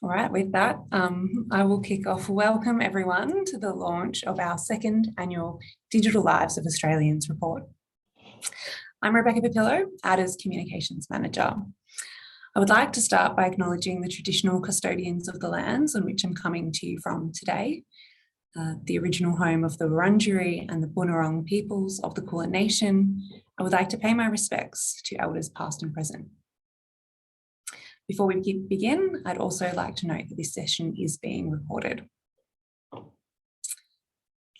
All right, with that, I will kick off. Welcome everyone to the launch of our second annual Digital Lives of Australians report. I'm Rebecca Papillo, auDA's Communications Manager. I would like to start by acknowledging the traditional custodians of the lands on which I'm coming to you from today, the original home of the Wurundjeri and the Bunurong peoples of the Kulin Nation. I would like to pay my respects to elders past and present. Before we begin, I'd also like to note that this session is being recorded.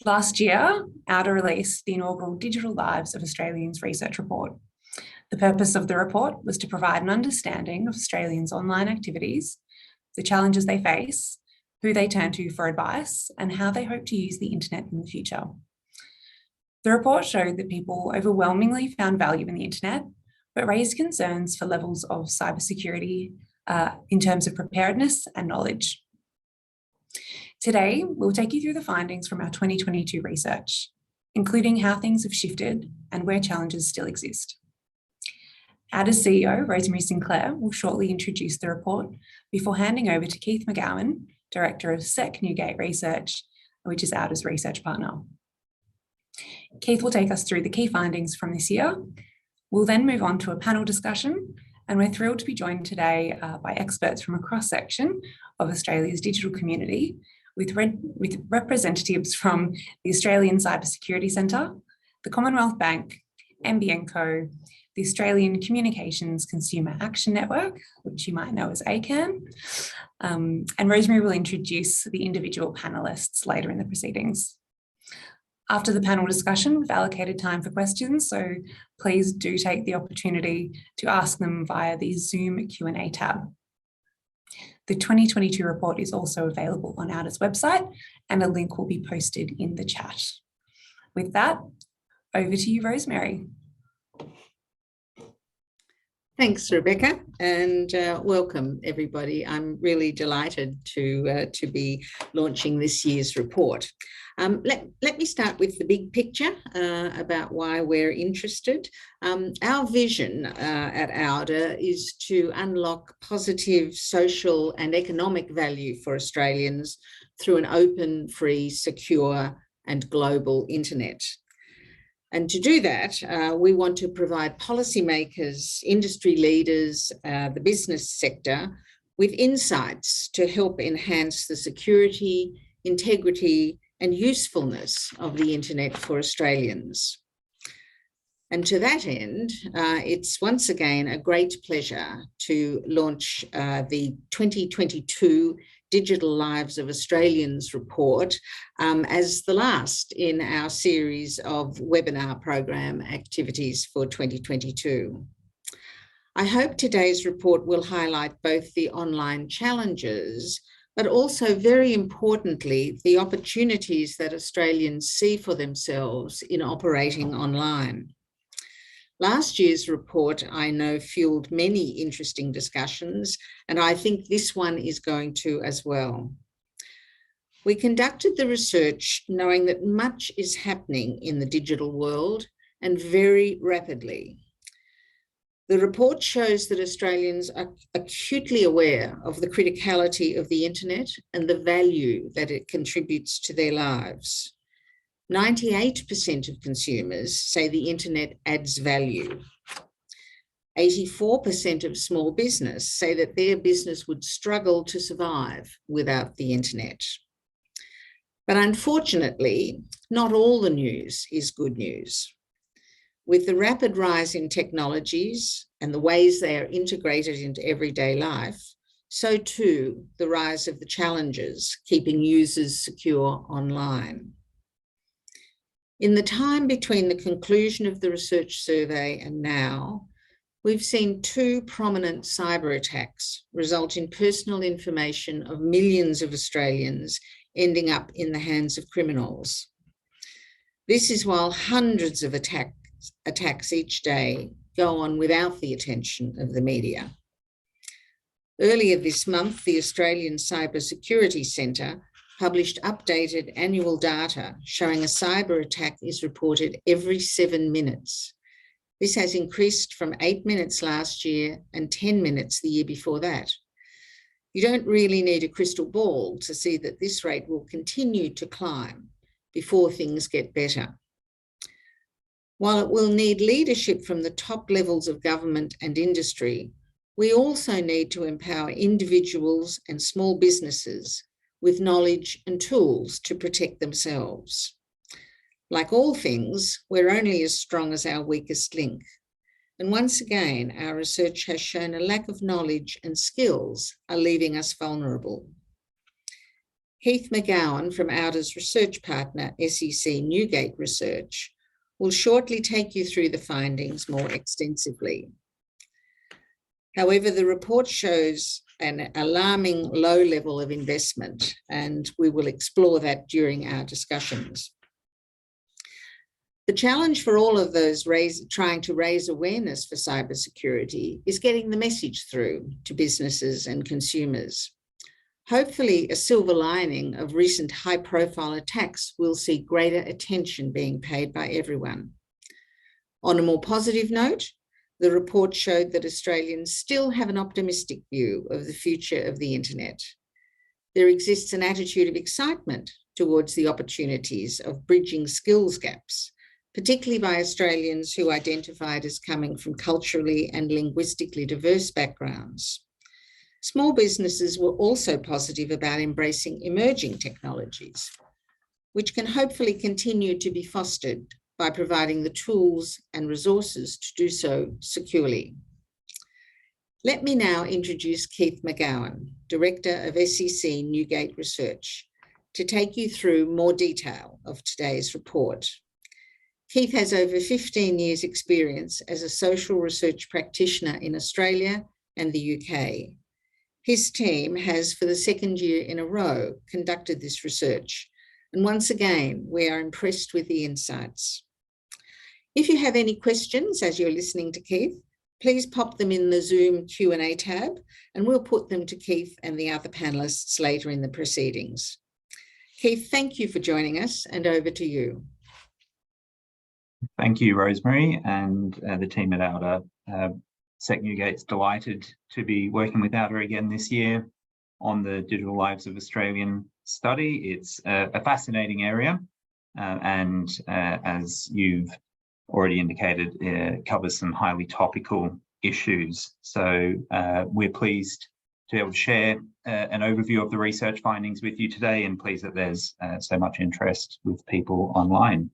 Last year, auDA released the inaugural Digital Lives of Australians research report. The purpose of the report was to provide an understanding of Australians' online activities, the challenges they face, who they turn to for advice, and how they hope to use the internet in the future. The report showed that people overwhelmingly found value in the internet, but raised concerns for levels of cybersecurity in terms of preparedness and knowledge. Today, we'll take you through the findings from our 2022 research, including how things have shifted and where challenges still exist. auDA's CEO, Rosemary Sinclair, will shortly introduce the report before handing over to Keith McGowan, Director of SEC Newgate Research, which is auDA's research partner. Keith will take us through the key findings from this year. We'll then move on to a panel discussion, and we're thrilled to be joined today by experts from a cross-section of Australia's digital community, with representatives from the Australian Cybersecurity Centre, the Commonwealth Bank, NBN Co, the Australian Communications Consumer Action Network, which you might know as ACAN, and Rosemary will introduce the individual panellists later in the proceedings. After the panel discussion, we've allocated time for questions, so please do take the opportunity to ask them via the Zoom Q&A tab. The 2022 report is also available on auDA's website, and a link will be posted in the chat. With that, over to you, Rosemary. Thanks, Rebecca, and welcome everybody. I'm really delighted to be launching this year's report. Let me start with the big picture about why we're interested. Our vision at auDA is to unlock positive social and economic value for Australians through an open, free, secure and global internet. And to do that, we want to provide policymakers, industry leaders, the business sector with insights to help enhance the security, integrity, and usefulness of the internet for Australians. And to that end, it's once again a great pleasure to launch the 2022 Digital Lives of Australians report as the last in our series of webinar program activities for 2022. I hope today's report will highlight both the online challenges, but also very importantly, the opportunities that Australians see for themselves in operating online. Last year's report, I know, fueled many interesting discussions, and I think this one is going to as well. We conducted the research knowing that much is happening in the digital world and very rapidly. The report shows that Australians are acutely aware of the criticality of the internet and the value that it contributes to their lives. 98% of consumers say the internet adds value. 84% of small business say that their business would struggle to survive without the internet. But unfortunately, not all the news is good news. With the rapid rise in technologies and the ways they are integrated into everyday life, so too the rise of the challenges keeping users secure online. In the time between the conclusion of the research survey and now, we've seen two prominent cyber attacks result in personal information of millions of Australians ending up in the hands of criminals. This is while hundreds of attacks each day go on without the attention of the media. Earlier this month, the Australian Cybersecurity Centre published updated annual data showing a cyber attack is reported every 7 minutes. This has increased from 8 minutes last year and 10 minutes the year before that. You don't really need a crystal ball to see that this rate will continue to climb before things get better. While it will need leadership from the top levels of government and industry, we also need to empower individuals and small businesses with knowledge and tools to protect themselves. Like all things, we're only as strong as our weakest link. And once again, our research has shown a lack of knowledge and skills are leaving us vulnerable. Keith McGowan from auDA's research partner, SEC Newgate Research, will shortly take you through the findings more extensively. However, the report shows an alarming low level of investment, and we will explore that during our discussions. The challenge for all of those trying to raise awareness for cybersecurity is getting the message through to businesses and consumers. Hopefully, a silver lining of recent high-profile attacks will see greater attention being paid by everyone. On a more positive note, the report showed that Australians still have an optimistic view of the future of the internet. There exists an attitude of excitement towards the opportunities of bridging skills gaps, particularly by Australians who identified as coming from culturally and linguistically diverse backgrounds. Small businesses were also positive about embracing emerging technologies, which can hopefully continue to be fostered by providing the tools and resources to do so securely. Let me now introduce Keith McGowan, Director of SEC Newgate Research, to take you through more detail of today's report. Keith has over 15 years' experience as a social research practitioner in Australia and the UK. His team has, for the second year in a row, conducted this research, and once again, we are impressed with the insights. If you have any questions as you're listening to Keith, please pop them in the Zoom Q&A tab, and we'll put them to Keith and the other panelists later in the proceedings. Keith, thank you for joining us, and over to you. Thank you, Rosemary, and the team at auDA. SEC Newgate's delighted to be working with auDA again this year on the Digital Lives of Australian study. It's a fascinating area, and as you've already indicated, it covers some highly topical issues. So we're pleased to be able to share an overview of the research findings with you today, and pleased that there's so much interest with people online.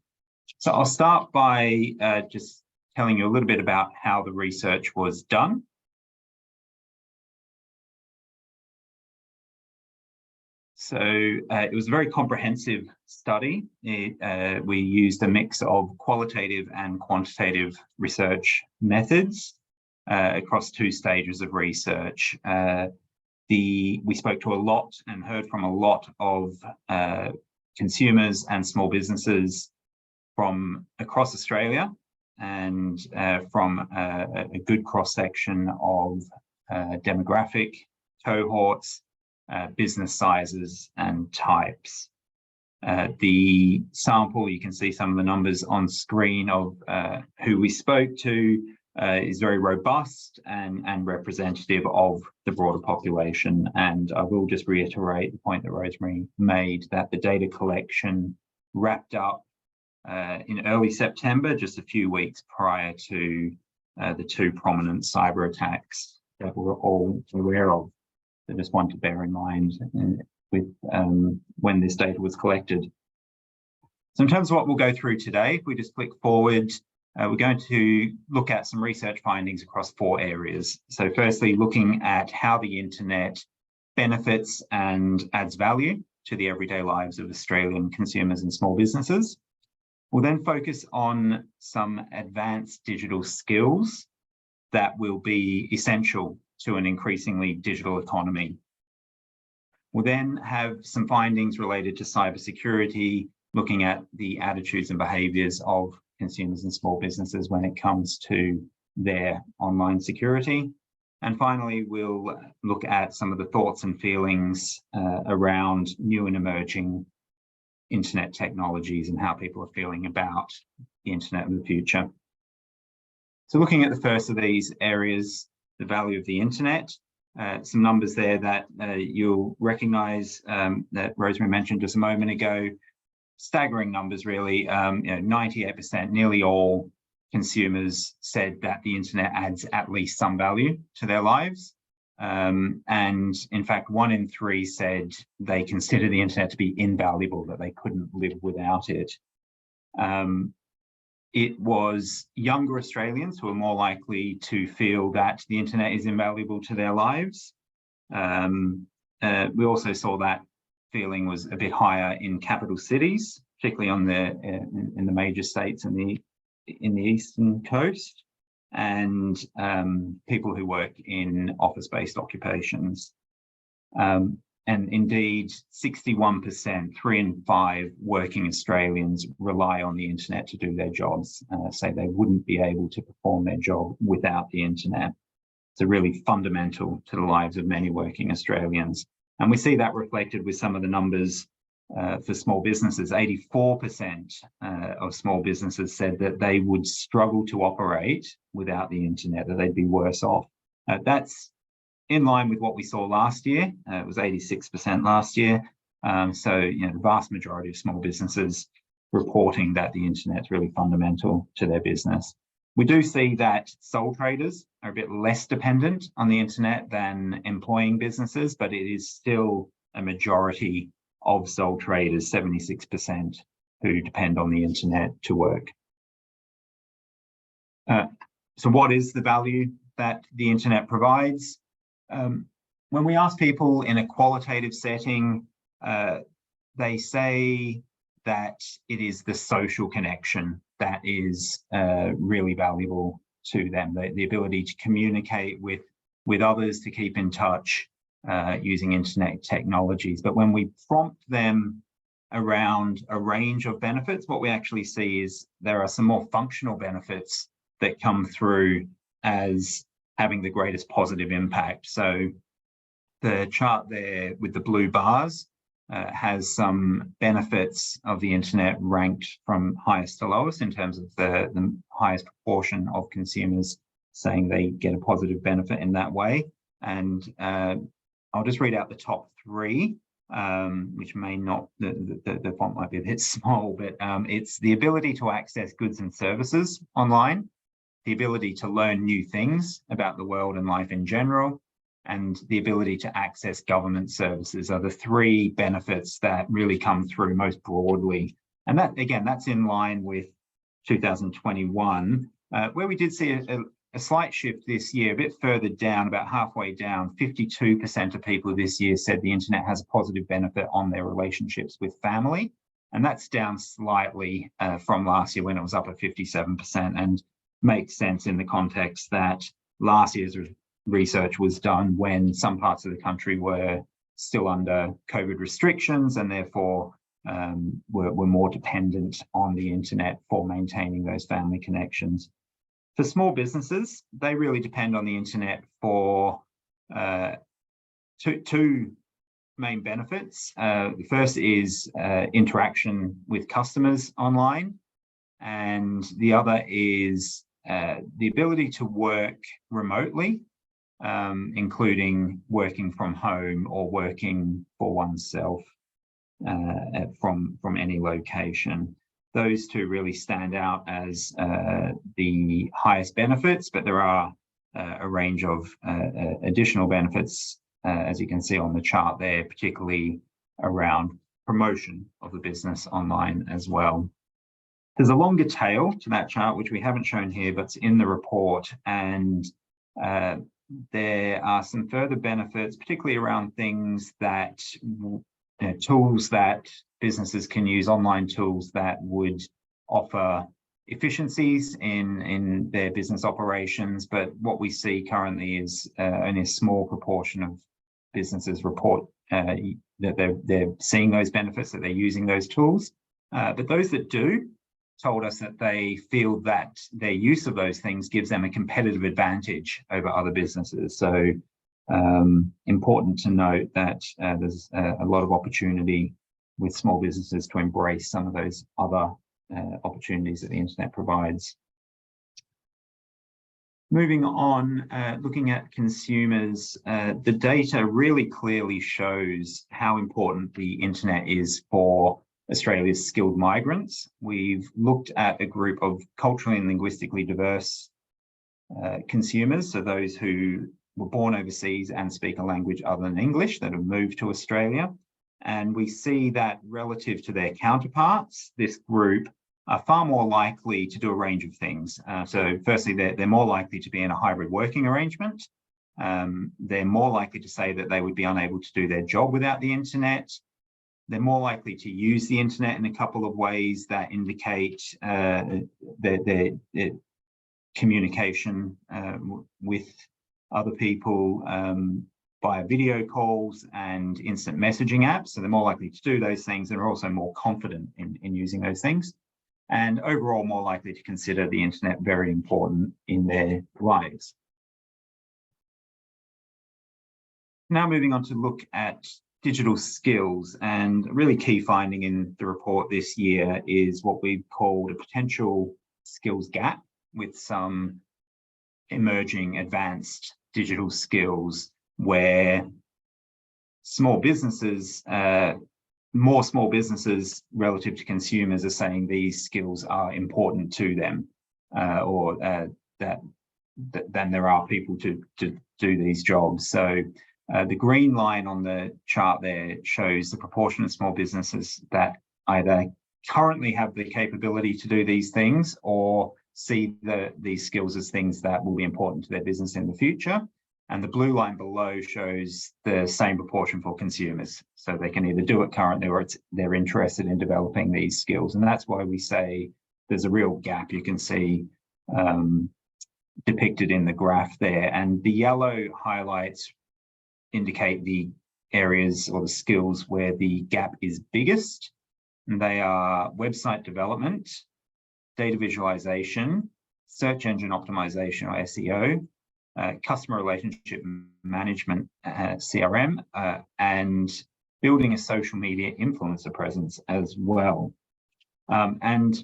So I'll start by just telling you a little bit about how the research was done. So it was a very comprehensive study. We used a mix of qualitative and quantitative research methods across 2 stages of research. We spoke to a lot and heard from a lot of consumers and small businesses from across Australia, and from a good cross-section of demographic cohorts, business sizes and types. The sample, you can see some of the numbers on screen of who we spoke to, is very robust and representative of the broader population. And I will just reiterate the point that Rosemary made, that the data collection wrapped up in early September, just a few weeks prior to the 2 prominent cyber attacks that we're all aware of. So just want to bear in mind with when this data was collected. So in terms of what we'll go through today, if we just click forward, we're going to look at some research findings across 4 areas. So firstly, looking at how the internet benefits and adds value to the everyday lives of Australian consumers and small businesses. We'll then focus on some advanced digital skills that will be essential to an increasingly digital economy. We'll then have some findings related to cybersecurity, looking at the attitudes and behaviours of consumers and small businesses when it comes to their online security. And finally, we'll look at some of the thoughts and feelings around new and emerging internet technologies and how people are feeling about the internet in the future. So looking at the first of these areas, the value of the internet, some numbers there that you'll recognise that Rosemary mentioned just a moment ago. Staggering numbers, really. 98%, nearly all consumers said that the internet adds at least some value to their lives. And in fact, 1 in 3 said they consider the internet to be invaluable, that they couldn't live without it. It was younger Australians who are more likely to feel that the internet is invaluable to their lives. We also saw that feeling was a bit higher in capital cities, particularly on in the major states in the eastern coast, and people who work in office-based occupations. And indeed, 61%, 3 in 5 working Australians rely on the internet to do their jobs, say they wouldn't be able to perform their job without the internet. It's really fundamental to the lives of many working Australians. And we see that reflected with some of the numbers for small businesses. 84% of small businesses said that they would struggle to operate without the internet, that they'd be worse off. That's in line with what we saw last year. It was 86% last year. So, the vast majority of small businesses reporting that the internet's really fundamental to their business. We do see that sole traders are a bit less dependent on the internet than employing businesses, but it is still a majority of sole traders, 76%, who depend on the internet to work. So what is the value that the internet provides? When we ask people in a qualitative setting, they say that it is the social connection that is really valuable to them, the ability to communicate with others, to keep in touch using internet technologies. But when we prompt them around a range of benefits, what we actually see is there are some more functional benefits that come through as having the greatest positive impact. So the chart there with the blue bars has some benefits of the internet ranked from highest to lowest in terms of the highest proportion of consumers saying they get a positive benefit in that way. And I'll just read out the top 3, which may not, the font might be a bit small, but it's the ability to access goods and services online, the ability to learn new things about the world and life in general, and the ability to access government services are the 3 benefits that really come through most broadly. And that, again, that's in line with 2021, where we did see a slight shift this year, a bit further down, about halfway down. 52% of people this year said the internet has a positive benefit on their relationships with family. And that's down slightly from last year when it was up at 57%, and makes sense in the context that last year's research was done when some parts of the country were still under COVID restrictions and therefore were more dependent on the internet for maintaining those family connections. For small businesses, they really depend on the internet for two main benefits. The first is interaction with customers online, and the other is the ability to work remotely, including working from home or working for oneself from any location. Those 2 really stand out as the highest benefits, but there are a range of additional benefits, as you can see on the chart there, particularly around promotion of the business online as well. There's a longer tail to that chart, which we haven't shown here, but it's in the report. And there are some further benefits, particularly around things that, tools that businesses can use, online tools that would offer efficiencies in their business operations. But what we see currently is only a small proportion of businesses report that they're seeing those benefits, that they're using those tools. But those that do told us that they feel that their use of those things gives them a competitive advantage over other businesses. So important to note that there's a lot of opportunity with small businesses to embrace some of those other opportunities that the internet provides. Moving on, looking at consumers, the data really clearly shows how important the internet is for Australia's skilled migrants. We've looked at a group of culturally and linguistically diverse consumers, so those who were born overseas and speak a language other than English that have moved to Australia. And we see that relative to their counterparts, this group are far more likely to do a range of things. So firstly, they're more likely to be in a hybrid working arrangement. They're more likely to say that they would be unable to do their job without the internet. They're more likely to use the internet in a couple of ways that indicate their communication with other people via video calls and instant messaging apps. So they're more likely to do those things and are also more confident in using those things. And overall more likely to consider the internet very important in their lives. Now moving on to look at digital skills, and a really key finding in the report this year is what we've called a potential skills gap with some emerging advanced digital skills where small businesses, more small businesses relative to consumers are saying these skills are important to them, or than there are people to do these jobs. So the green line on the chart there shows the proportion of small businesses that either currently have the capability to do these things or see these skills as things that will be important to their business in the future. And the blue line below shows the same proportion for consumers. So they can either do it currently or they're interested in developing these skills. And that's why we say there's a real gap you can see depicted in the graph there. And the yellow highlights indicate the areas or the skills where the gap is biggest. And they are website development, data visualization, search engine optimization or SEO, customer relationship management, CRM, and building a social media influencer presence as well. And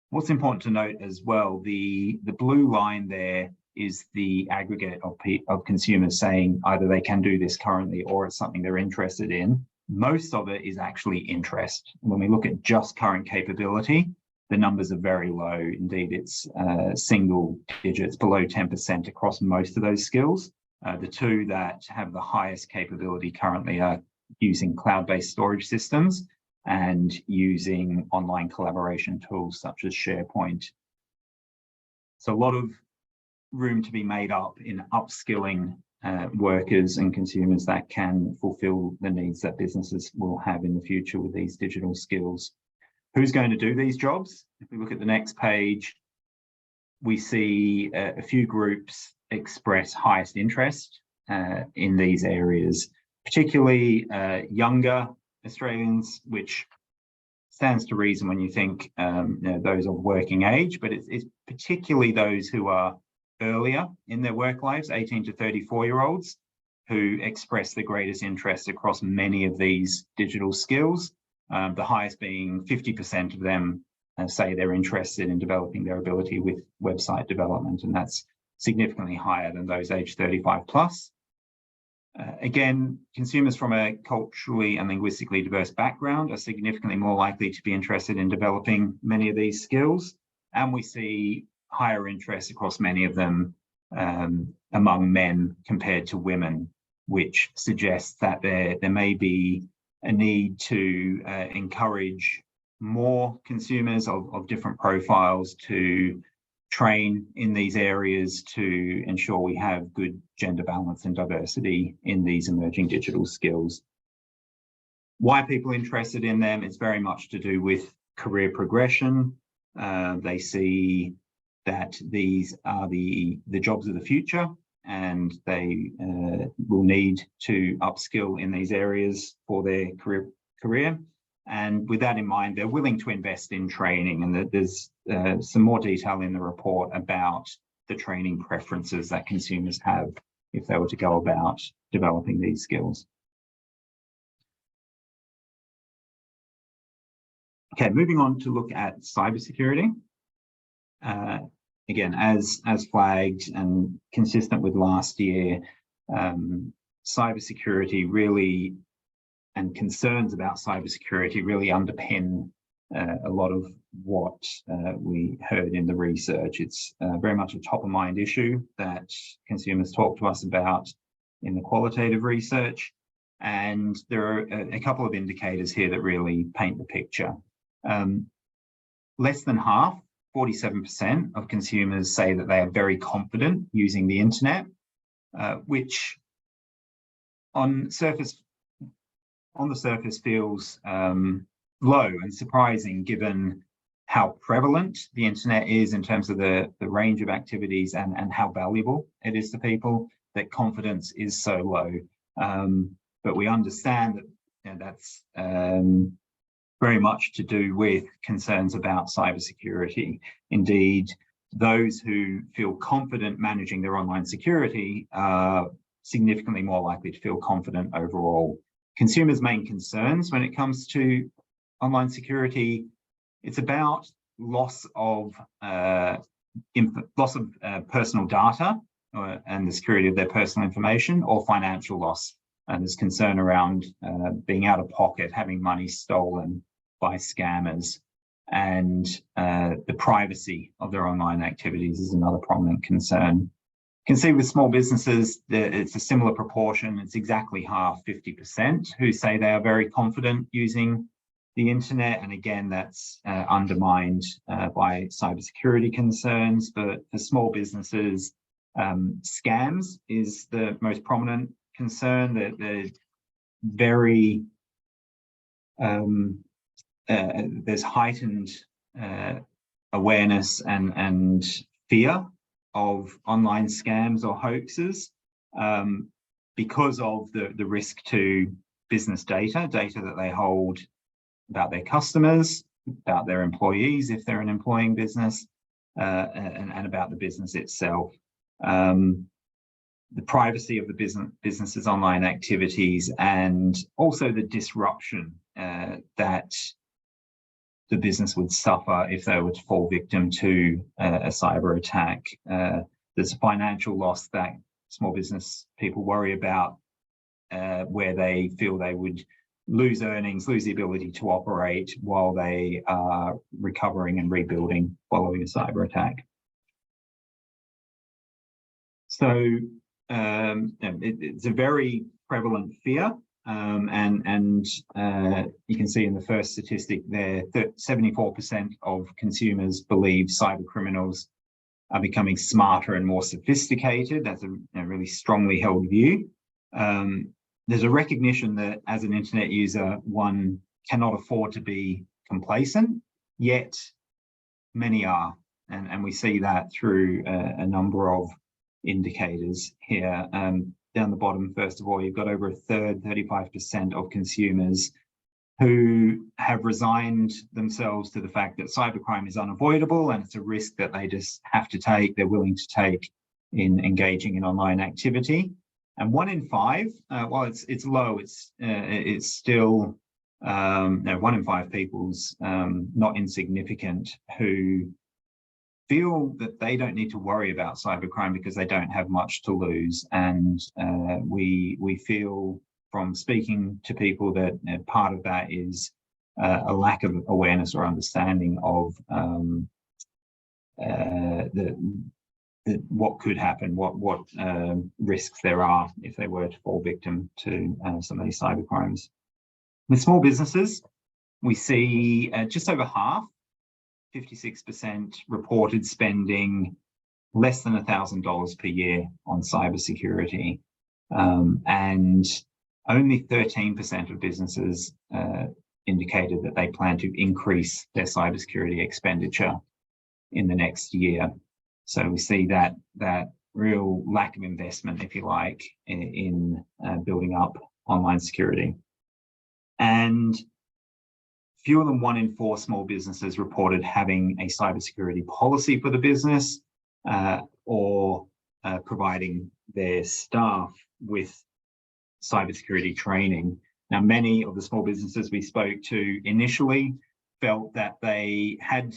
what's important to note as well, the blue line there is the aggregate of consumers saying either they can do this currently or it's something they're interested in. Most of it is actually interest. When we look at just current capability, the numbers are very low. Indeed, it's single digits, below 10% across most of those skills. The two that have the highest capability currently are using cloud-based storage systems and using online collaboration tools such as SharePoint. So a lot of room to be made up in upskilling workers and consumers that can fulfill the needs that businesses will have in the future with these digital skills. Who's going to do these jobs? If we look at the next page, we see a few groups express highest interest in these areas, particularly younger Australians, which stands to reason when you think those of working age, but it's particularly those who are earlier in their work lives, 18 to 34-year-olds, who express the greatest interest across many of these digital skills. The highest being 50% of them say they're interested in developing their ability with website development, and that's significantly higher than those aged 35 plus. Again, consumers from a culturally and linguistically diverse background are significantly more likely to be interested in developing many of these skills, and we see higher interest across many of them among men compared to women, which suggests that there may be a need to encourage more consumers of different profiles to train in these areas to ensure we have good gender balance and diversity in these emerging digital skills. Why are people interested in them? It's very much to do with career progression. They see that these are the jobs of the future, and they will need to upskill in these areas for their career. And with that in mind, they're willing to invest in training. And there's some more detail in the report about the training preferences that consumers have if they were to go about developing these skills. Okay, moving on to look at cybersecurity. again, as flagged and consistent with last year, cybersecurity really, and concerns about cybersecurity really underpin a lot of what we heard in the research. It's very much a top of mind issue that consumers talk to us about in the qualitative research. And there are a couple of indicators here that really paint the picture. Less than half, 47% of consumers say that they are very confident using the internet, which on the surface feels low and surprising given how prevalent the internet is in terms of the range of activities and how valuable it is to people, that confidence is so low. But we understand that that's very much to do with concerns about cybersecurity. Indeed, those who feel confident managing their online security are significantly more likely to feel confident overall. Consumers' main concerns when it comes to online security, it's about loss of personal data and the security of their personal information, or financial loss. And there's concern around being out of pocket, having money stolen by scammers, and the privacy of their online activities is another prominent concern. You can see with small businesses that it's a similar proportion. It's exactly half, 50%, who say they are very confident using the internet. And again, that's undermined by cybersecurity concerns. But for small businesses, scams is the most prominent concern. That they're very there's heightened awareness and fear of online scams or hoaxes because of the risk to business data that they hold about their customers, about their employees if they're an employing business, and about the business itself. The privacy of the business's online activities, and also the disruption that the business would suffer if they were to fall victim to a cyber attack. There's a financial loss that small business people worry about, where they feel they would lose earnings, lose the ability to operate while they are recovering and rebuilding following a cyber attack. So it's a very prevalent fear, and you can see in the first statistic there that 74% of consumers believe cyber criminals are becoming smarter and more sophisticated. That's a really strongly held view. There's a recognition that as an internet user, one cannot afford to be complacent, yet many are, and we see that through a number of indicators here. Down the bottom, first of all, you've got over a third, 35% of consumers who have resigned themselves to the fact that cybercrime is unavoidable and it's a risk that they just have to take, they're willing to take in engaging in online activity. And 1 in 5, while it's low, it's still 1 in 5 people's not insignificant who feel that they don't need to worry about cybercrime because they don't have much to lose. And we feel from speaking to people that part of that is a lack of awareness or understanding of what could happen, what risks there are if they were to fall victim to some of these cybercrimes. With small businesses, we see just over half, 56%, reported spending less than $1,000 per year on cybersecurity, and only 13% of businesses indicated that they plan to increase their cybersecurity expenditure in the next year. So we see that real lack of investment, if you like, in building up online security. And fewer than 1 in 4 small businesses reported having a cybersecurity policy for the business, or providing their staff with cybersecurity training. Now, many of the small businesses we spoke to initially felt that they had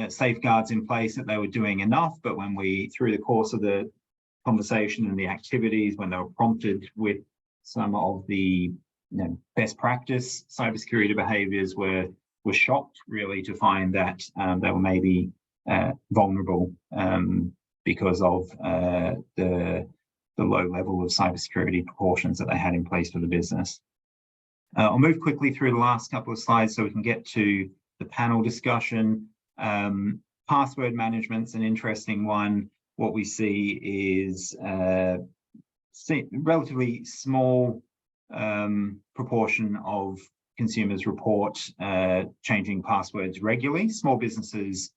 safeguards in place, that they were doing enough. But when we, through the course of the conversation and the activities, when they were prompted with some of the best practice cybersecurity behaviours, were shocked really to find that they were maybe vulnerable because of the low level of cybersecurity precautions that they had in place for the business. I'll move quickly through the last couple of slides so we can get to the panel discussion. Password management's an interesting one. What we see is relatively small proportion of consumers report changing passwords regularly. Small businesses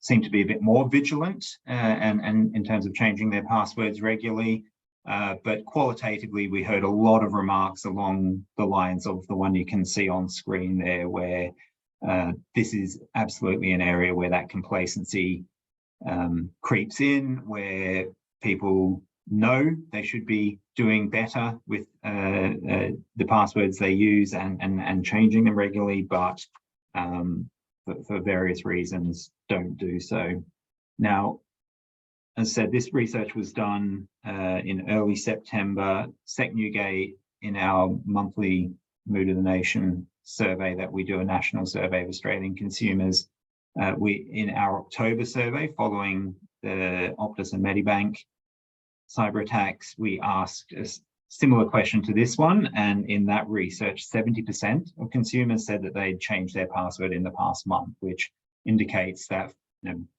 seem to be a bit more vigilant and in terms of changing their passwords regularly. But qualitatively, we heard a lot of remarks along the lines of the one you can see on screen there, where this is absolutely an area where that complacency creeps in, where people know they should be doing better with the passwords they use and changing them regularly, but for various reasons don't do so. Now, as I said, this research was done in early September. Sec Newgate, in our monthly Mood of the Nation survey that we do, a national survey of Australian consumers, in our October survey following the Optus and Medibank cyber attacks, we asked a similar question to this one, and in that research, 70% of consumers said that they'd changed their password in the past month, which indicates that,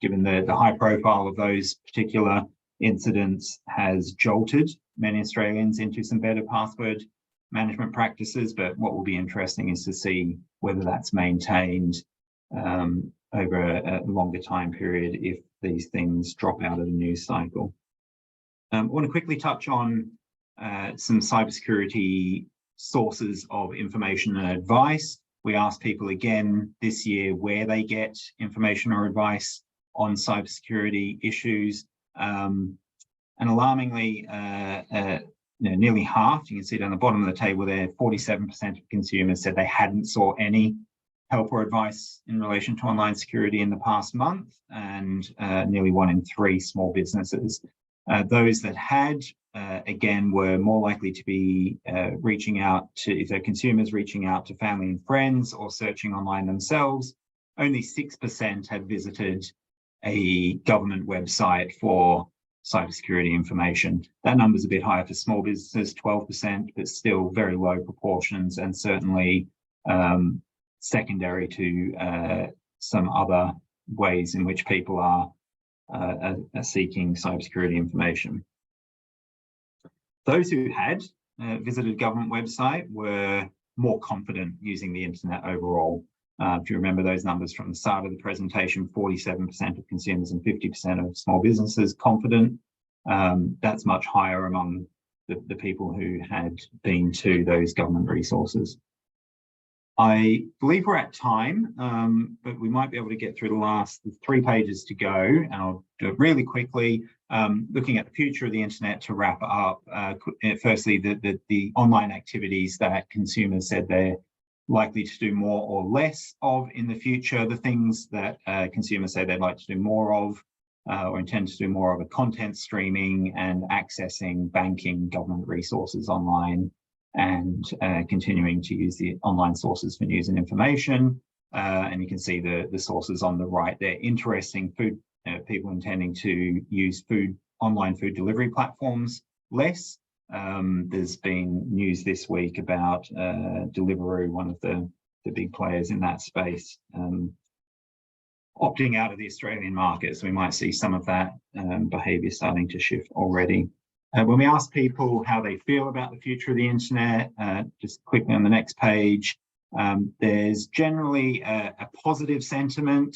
given the high profile of those particular incidents, has jolted many Australians into some better password management practices. But what will be interesting is to see whether that's maintained over a longer time period if these things drop out of the news cycle. I want to quickly touch on some cybersecurity sources of information and advice. We asked people again this year where they get information or advice on cybersecurity issues. And alarmingly, nearly half, you can see down the bottom of the table there, 47% of consumers said they hadn't sought any help or advice in relation to online security in the past month, and nearly 1 in 3 small businesses. Those that had, again, were more likely to be reaching out to, if they're consumers, reaching out to family and friends or searching online themselves. Only 6% had visited a government website for cybersecurity information. That number's a bit higher for small businesses, 12%, but still very low proportions, and certainly secondary to some other ways in which people are seeking cybersecurity information. Those who had visited a government website were more confident using the internet overall. If you remember those numbers from the start of the presentation, 47% of consumers and 50% of small businesses confident. That's much higher among the people who had been to those government resources. I believe we're at time, but we might be able to get through the last 3 pages to go, and I'll do it really quickly. Looking at the future of the internet to wrap up, firstly, the online activities that consumers said they're likely to do more or less of in the future. The things that consumers say they'd like to do more of or intend to do more of are content streaming and accessing banking, government resources online, and continuing to use the online sources for news and information. And you can see the sources on the right there. Interesting, food people intending to use online food delivery platforms less. There's been news this week about Deliveroo, one of the big players in that space, opting out of the Australian market. So we might see some of that behaviour starting to shift already. When we ask people how they feel about the future of the internet, just quickly on the next page, there's generally a positive sentiment.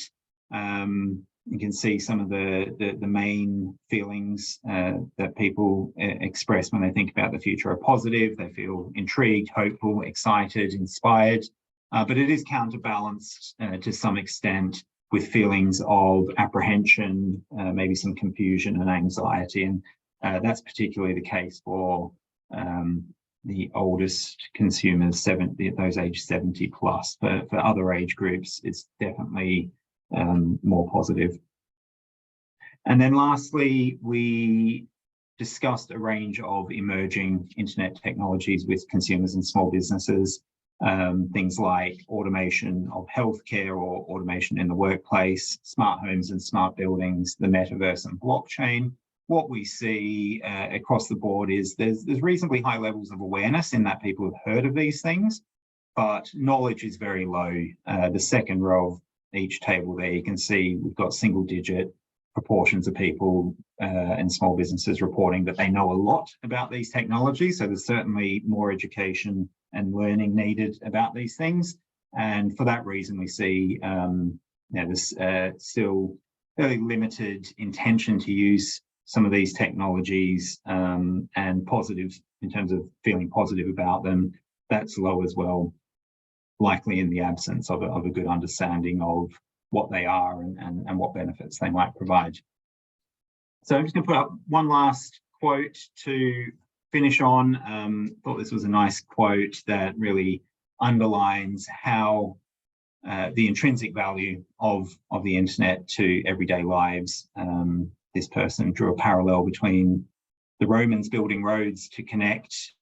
You can see some of the main feelings that people express when they think about the future are positive. They feel intrigued, hopeful, excited, inspired, but it is counterbalanced to some extent with feelings of apprehension, maybe some confusion and anxiety. And that's particularly the case for the oldest consumers, those aged 70 plus. For other age groups, it's definitely more positive. And then lastly, we discussed a range of emerging internet technologies with consumers and small businesses, things like automation of healthcare or automation in the workplace, smart homes and smart buildings, the metaverse and blockchain. What we see across the board is there's reasonably high levels of awareness in that people have heard of these things, but knowledge is very low. The second row of each table there, you can see we've got single-digit proportions of people and small businesses reporting that they know a lot about these technologies. So there's certainly more education and learning needed about these things. And for that reason, we see there's still fairly limited intention to use some of these technologies, and positive in terms of feeling positive about them. That's low as well, likely in the absence of a good understanding of what they are and what benefits they might provide. So I'm just going to put up one last quote to finish on. Thought this was a nice quote that really underlines how the intrinsic value of the internet to everyday lives. This person drew a parallel between the Romans building roads to connect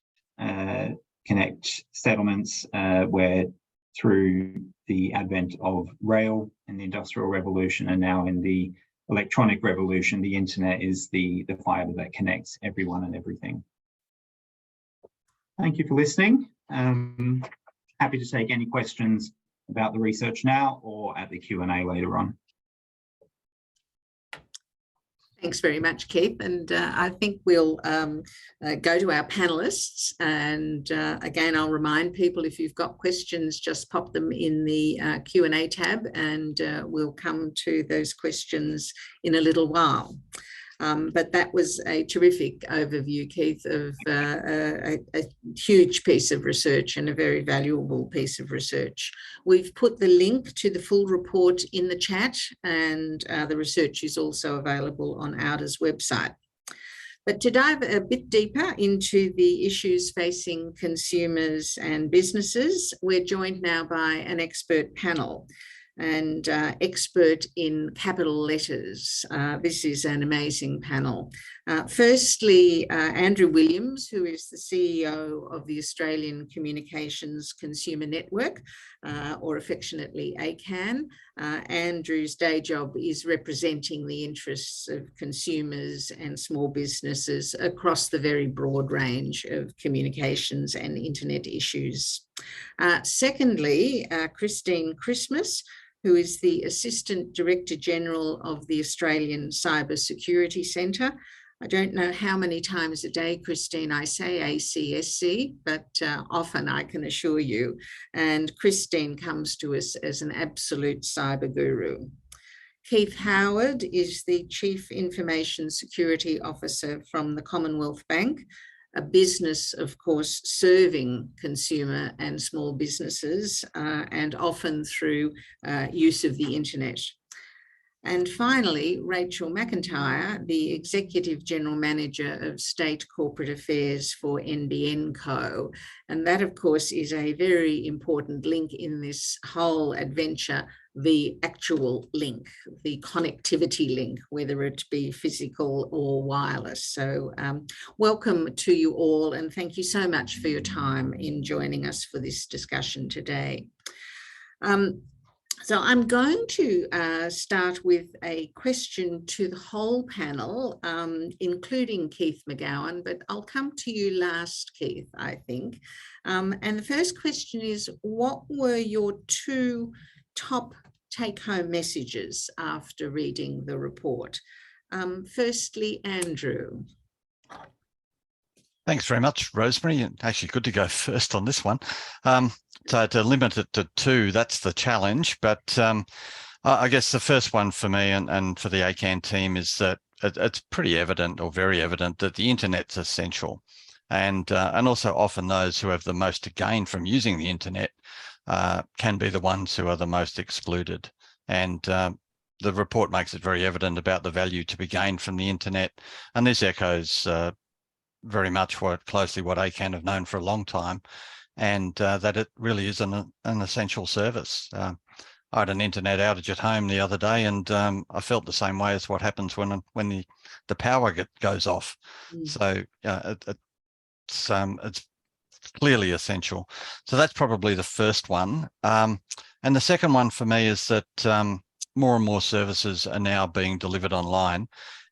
settlements, where through the advent of rail in the Industrial Revolution and now in the electronic revolution, the internet is the fibre that connects everyone and everything. Thank you for listening. Happy to take any questions about the research now or at the Q&A later on. Thanks very much, Keith. And I think we'll go to our panellists. And again, I'll remind people, if you've got questions, just pop them in the Q&A tab, and we'll come to those questions in a little while. But that was a terrific overview, Keith, of a huge piece of research and a very valuable piece of research. We've put the link to the full report in the chat, and the research is also available on auDA's website. But to dive a bit deeper into the issues facing consumers and businesses, we're joined now by an expert panel. And expert in capital letters. This is an amazing panel. Firstly, Andrew Williams, who is the CEO of the Australian Communications Consumer Network, or affectionately ACAN. Andrew's day job is representing the interests of consumers and small businesses across the very broad range of communications and internet issues. Secondly, Christine Christmas, who is the Assistant Director General of the Australian Cyber Security Centre. I don't know how many times a day, Christine, I say ACSC, but often, I can assure you. And Christine comes to us as an absolute cyber guru. Keith Howard is the Chief Information Security Officer from the Commonwealth Bank, a business, of course, serving consumer and small businesses, and often through use of the internet. And finally, Rachel McIntyre, the Executive General Manager of State Corporate Affairs for NBN Co. And that, of course, is a very important link in this whole adventure, the actual link, the connectivity link, whether it be physical or wireless. So welcome to you all, and thank you so much for your time in joining us for this discussion today. So I'm going to start with a question to the whole panel, including Keith McGowan, but I'll come to you last, Keith, I think. And the first question is, what were your two top take-home messages after reading the report? Firstly, Andrew. Thanks very much, Rosemary. Actually, good to go first on this one. So to limit it to two, that's the challenge. But I guess the first one for me and for the ACAN team is that it's pretty evident, or very evident, that the internet's essential. And also often those who have the most to gain from using the internet can be the ones who are the most excluded. And the report makes it very evident about the value to be gained from the internet. And this echoes very much closely what ACAN have known for a long time, and that it really is an essential service. I had an internet outage at home the other day, and I felt the same way as what happens when the power goes off. So it's clearly essential. So that's probably the first one. And the second one for me is that more and more services are now being delivered online,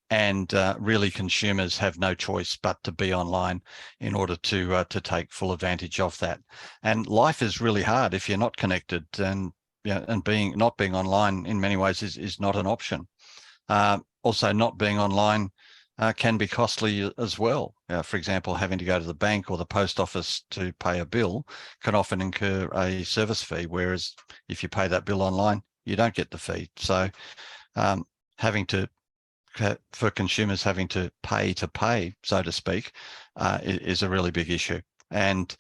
and really consumers have no choice but to be online in order to take full advantage of that. And life is really hard if you're not connected, and not being online in many ways is not an option. Also, not being online can be costly as well. For example, having to go to the bank or the post office to pay a bill can often incur a service fee, whereas if you pay that bill online, you don't get the fee. So for consumers having to pay, so to speak, is a really big issue. And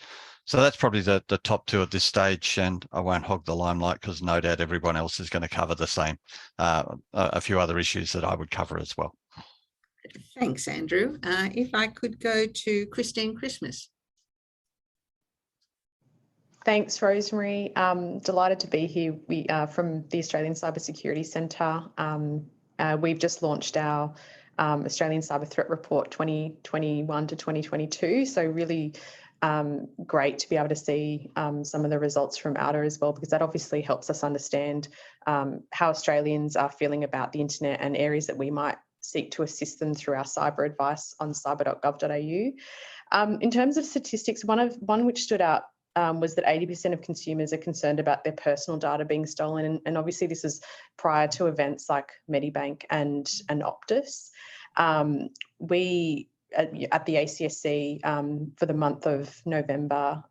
so that's probably the top two at this stage, and I won't hog the limelight because no doubt everyone else is going to cover the same, a few other issues that I would cover as well. Thanks, Andrew. If I could go to Christine Christmas. Thanks, Rosemary. Delighted to be here. We from the Australian Cybersecurity Centre. We've just launched our Australian Cyber Threat Report 2021 to 2022. So really great to be able to see some of the results from auDA as well, because that obviously helps us understand how Australians are feeling about the internet and areas that we might seek to assist them through our cyber advice on cyber.gov.au. In terms of statistics, one which stood out was that 80% of consumers are concerned about their personal data being stolen. And obviously this is prior to events like Medibank and Optus. We at the ACSC for the month of November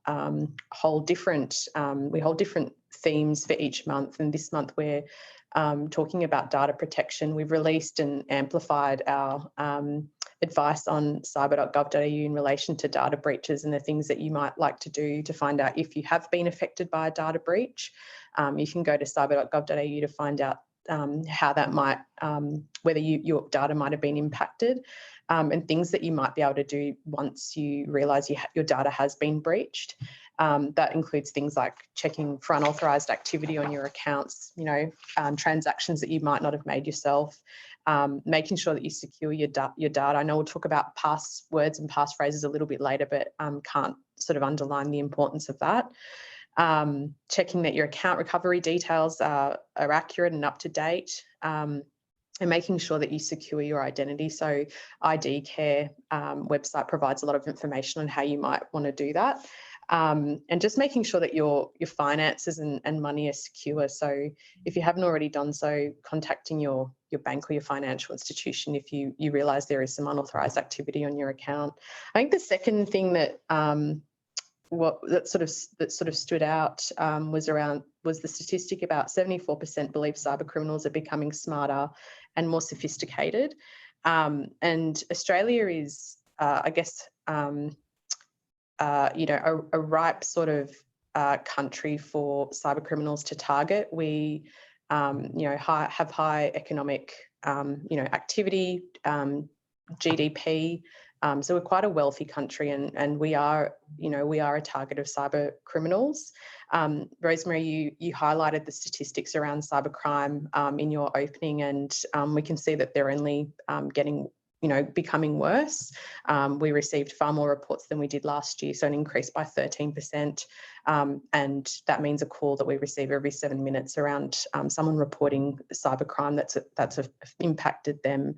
hold different themes for each month. And this month we're talking about data protection. We've released and amplified our advice on cyber.gov.au in relation to data breaches and the things that you might like to do to find out if you have been affected by a data breach. You can go to cyber.gov.au to find out how that might, whether your data might have been impacted, and things that you might be able to do once you realise your data has been breached. That includes things like checking for unauthorised activity on your accounts, transactions that you might not have made yourself, making sure that you secure your data. I know we'll talk about passwords and passphrases a little bit later, but can't sort of underline the importance of that. Checking that your account recovery details are accurate and up to date, and making sure that you secure your identity. So ID Care website provides a lot of information on how you might want to do that. And just making sure that your finances and money are secure. So if you haven't already done so, contacting your bank or your financial institution if you realise there is some unauthorised activity on your account. I think the second thing that that sort of stood out was the statistic about 74% believe cyber criminals are becoming smarter and more sophisticated, and Australia is, I guess, a ripe sort of country for cyber criminals to target. We, have high economic, activity, GDP. So we're quite a wealthy country, and we are a target of cyber criminals. Rosemary, you highlighted the statistics around cybercrime in your opening, and we can see that they're only becoming worse. We received far more reports than we did last year, so an increase by 13%. And that means a call that we receive every 7 minutes around someone reporting cybercrime that's impacted them.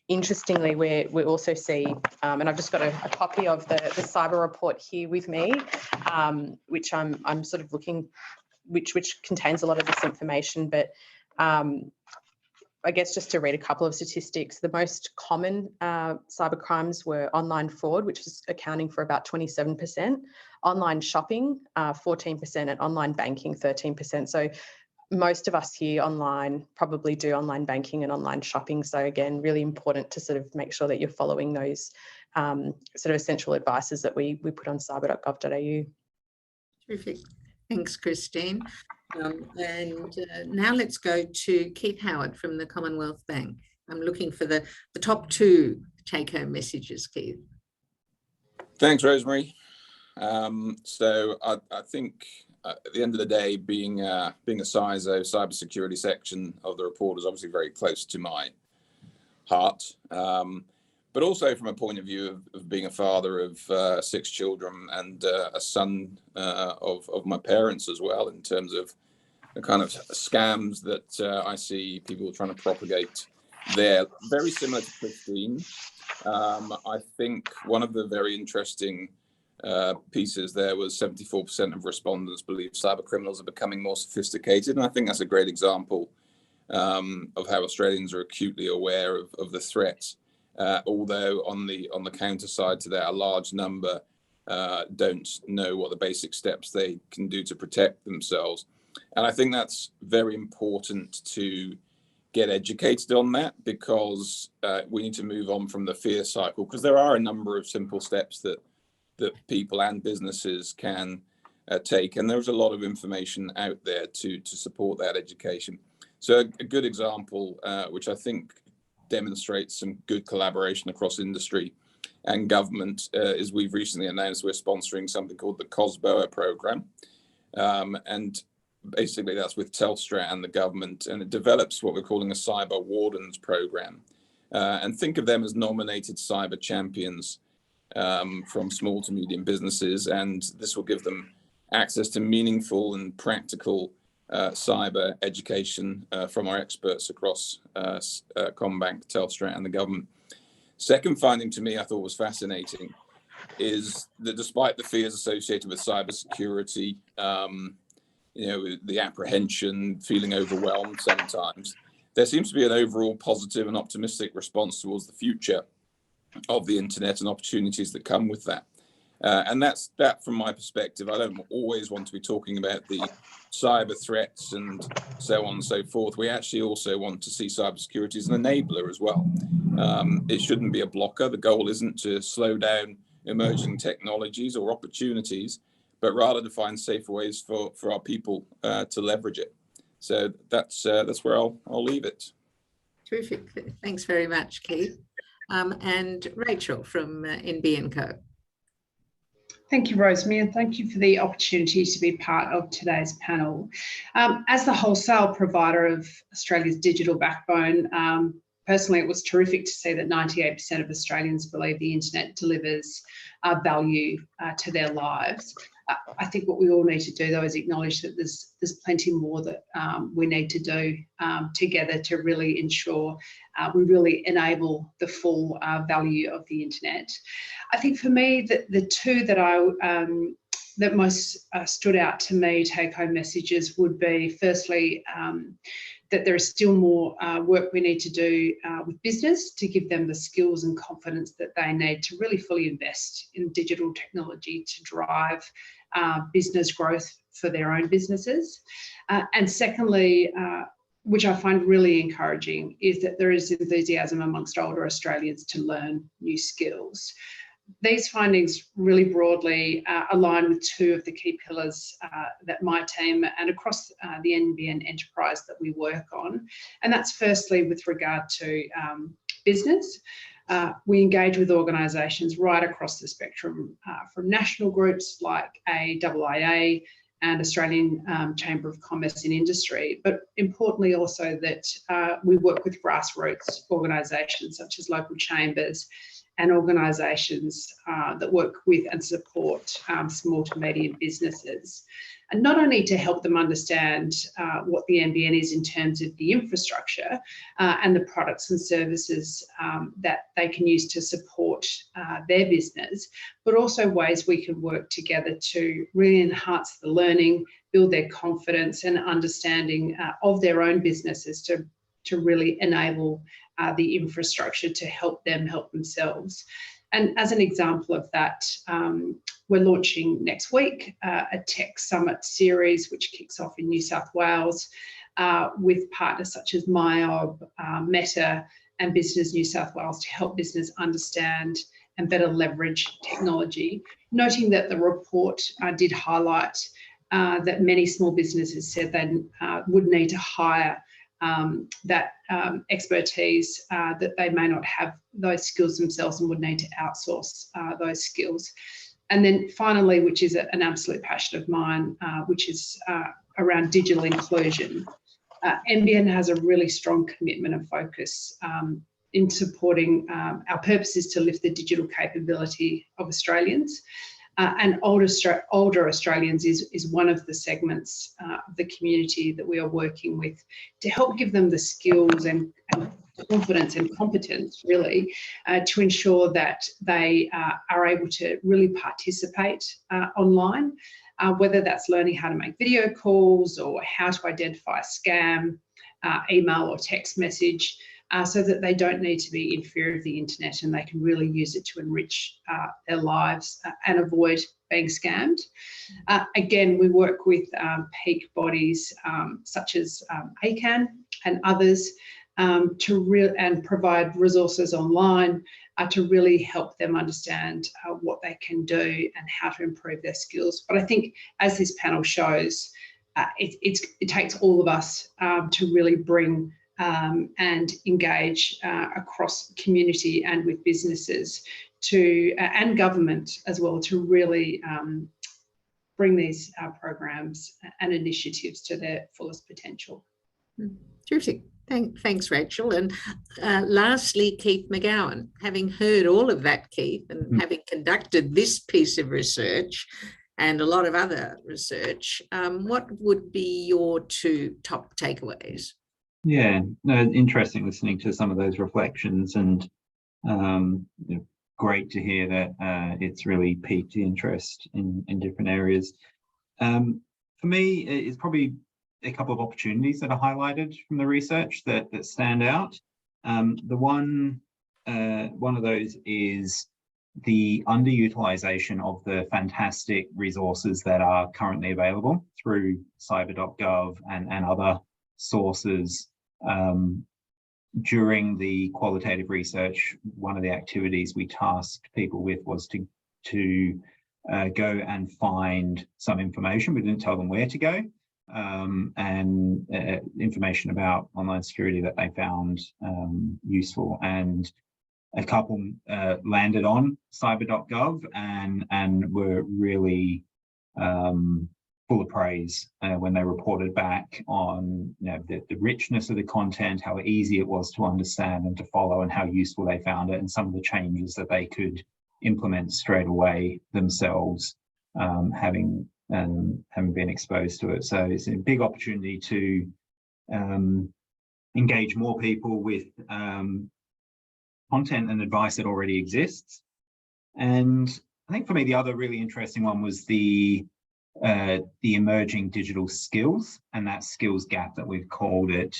Interestingly, we also see, and I've just got a copy of the cyber report here with me, which I'm sort of looking, which contains a lot of this information, but I guess just to read a couple of statistics, the most common cyber crimes were online fraud, which is accounting for about 27%, online shopping, 14%, and online banking, 13%. So most of us here online probably do online banking and online shopping. So again, really important to sort of make sure that you're following those sort of essential advices that we put on cyber.gov.au. Terrific. Thanks, Christine. And now let's go to Keith Howard from the Commonwealth Bank. I'm looking for the top two take-home messages, Keith. Thanks, Rosemary. So I think at the end of the day, being a CISO cybersecurity section of the report is obviously very close to my heart. But also from a point of view of being a father of 6 children and a son of my parents as well, in terms of the kind of scams that I see people trying to propagate there, very similar to Christine. I think one of the very interesting pieces there was 74% of respondents believe cyber criminals are becoming more sophisticated, and I think that's a great example of how Australians are acutely aware of the threats. Although on the counter side to that, a large number don't know what the basic steps they can do to protect themselves. And I think that's very important to get educated on that, because we need to move on from the fear cycle, because there are a number of simple steps that people and businesses can take. And there's a lot of information out there to support that education. So a good example, which I think demonstrates some good collaboration across industry and government, is we've recently announced we're sponsoring something called the COSBOA program. And basically that's with Telstra and the government, and it develops what we're calling a cyber wardens program. And think of them as nominated cyber champions from small to medium businesses, and this will give them access to meaningful and practical cyber education from our experts across CommBank, Telstra and the government. Second finding to me I thought was fascinating is that despite the fears associated with cybersecurity, the apprehension, feeling overwhelmed sometimes, there seems to be an overall positive and optimistic response towards the future of the internet and opportunities that come with that. And that's that from my perspective. I don't always want to be talking about the cyber threats and so on and so forth. We actually also want to see cybersecurity as an enabler as well. It shouldn't be a blocker. The goal isn't to slow down emerging technologies or opportunities, but rather to find safer ways for our people to leverage it. So that's where I'll leave it. Terrific. Thanks very much, Keith. And Rachel from NB & Co. Thank you, Rosemary, and thank you for the opportunity to be part of today's panel. As the wholesale provider of Australia's digital backbone, personally, it was terrific to see that 98% of Australians believe the internet delivers value to their lives. I think what we all need to do, though, is acknowledge that there's plenty more that we need to do together to really ensure we really enable the full value of the internet. I think for me, the two that that most stood out to me, take-home messages, would be firstly that there is still more work we need to do with business to give them the skills and confidence that they need to really fully invest in digital technology to drive business growth for their own businesses. And secondly, which I find really encouraging, is that there is enthusiasm amongst older Australians to learn new skills. These findings really broadly align with two of the key pillars that my team and across the NBN enterprise that we work on. And that's firstly with regard to business. We engage with organisations right across the spectrum, from national groups like auDA and Australian Chamber of Commerce and Industry, but importantly also that we work with grassroots organisations such as local chambers and organisations that work with and support small to medium businesses. And not only to help them understand what the NBN is in terms of the infrastructure and the products and services that they can use to support their business, but also ways we can work together to really enhance the learning, build their confidence and understanding of their own businesses to really enable the infrastructure to help them help themselves. And as an example of that, we're launching next week a Tech Summit series, which kicks off in New South Wales with partners such as MyOb, Meta and Business New South Wales to help business understand and better leverage technology, noting that the report did highlight that many small businesses said they would need to hire that expertise, that they may not have those skills themselves and would need to outsource those skills. And then finally, which is an absolute passion of mine, which is around digital inclusion. NBN has a really strong commitment and focus in supporting, our purpose is to lift the digital capability of Australians. And older Australians is one of the segments of the community that we are working with to help give them the skills and confidence and competence, really, to ensure that they are able to really participate online, whether that's learning how to make video calls or how to identify a scam, email or text message, so that they don't need to be in fear of the internet and they can really use it to enrich their lives and avoid being scammed. Again, we work with peak bodies such as ACAN and others and provide resources online to really help them understand what they can do and how to improve their skills. But I think, as this panel shows, it takes all of us to really bring and engage across community and with businesses and government as well, to really bring these programs and initiatives to their fullest potential. Terrific. Thanks, Rachel. And lastly, Keith McGowan, having heard all of that, Keith, and having conducted this piece of research and a lot of other research, what would be your two top takeaways? Yeah, no, interesting listening to some of those reflections, and great to hear that it's really piqued interest in different areas. For me, it's probably a couple of opportunities that are highlighted from the research that stand out. The one of those is the underutilization of the fantastic resources that are currently available through cyber.gov and other sources. During the qualitative research, one of the activities we tasked people with was to go and find some information. We didn't tell them where to go, and information about online security that they found useful. And a couple landed on cyber.gov and were really full of praise when they reported back on the richness of the content, how easy it was to understand and to follow, and how useful they found it, and some of the changes that they could implement straight away themselves, having been exposed to it. So it's a big opportunity to engage more people with content and advice that already exists. And I think for me, the other really interesting one was the emerging digital skills and that skills gap that we've called it.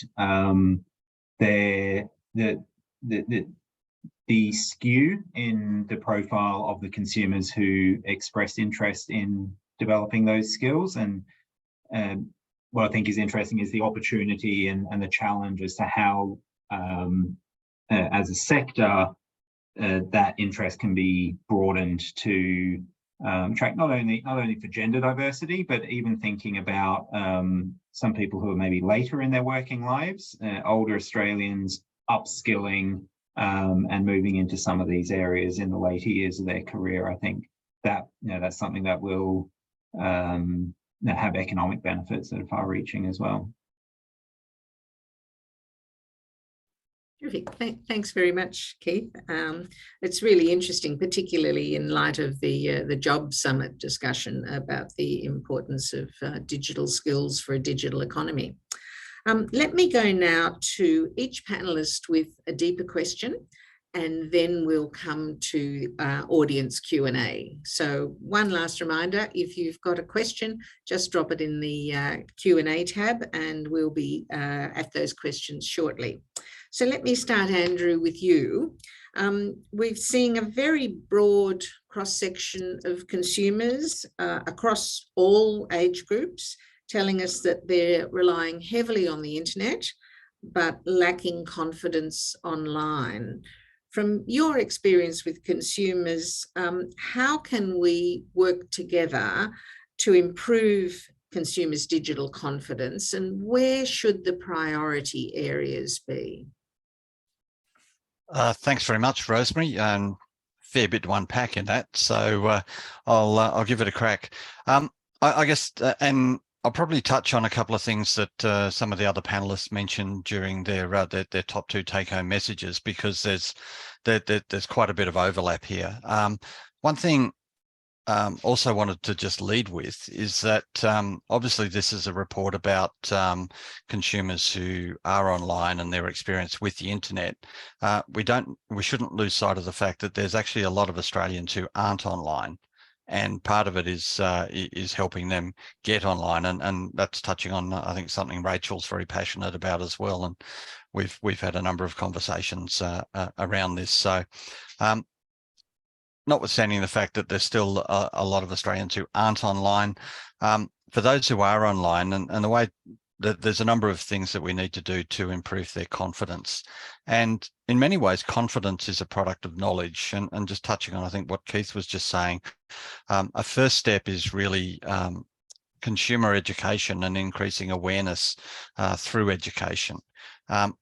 The skew in the profile of the consumers who expressed interest in developing those skills, and what I think is interesting is the opportunity and the challenge as to how, as a sector, that interest can be broadened to track not only for gender diversity, but even thinking about some people who are maybe later in their working lives, older Australians upskilling and moving into some of these areas in the later years of their career. I think that that's something that will have economic benefits that are far-reaching as well. Terrific. Thanks very much, Keith. It's really interesting, particularly in light of the Job Summit discussion about the importance of digital skills for a digital economy. Let me go now to each panelist with a deeper question, and then we'll come to audience Q&A. So one last reminder, if you've got a question, just drop it in the Q&A tab, and we'll be at those questions shortly. So let me start, Andrew, with you. We've seen a very broad cross-section of consumers across all age groups telling us that they're relying heavily on the internet, but lacking confidence online. From your experience with consumers, how can we work together to improve consumers' digital confidence, and where should the priority areas be? Thanks very much, Rosemary. fair bit to unpack in that, so I'll give it a crack. I guess, and I'll probably touch on a couple of things that some of the other panelists mentioned during their top 2 take-home messages, because there's quite a bit of overlap here. One thing also wanted to just lead with is that obviously this is a report about consumers who are online and their experience with the internet. We shouldn't lose sight of the fact that there's actually a lot of Australians who aren't online, and part of it is helping them get online, and that's touching on, I think, something Rachel's very passionate about as well, and we've had a number of conversations around this. So notwithstanding the fact that there's still a lot of Australians who aren't online, for those who are online, and the way that there's a number of things that we need to do to improve their confidence. And in many ways, confidence is a product of knowledge. And just touching on, I think, what Keith was just saying, a first step is really consumer education and increasing awareness through education.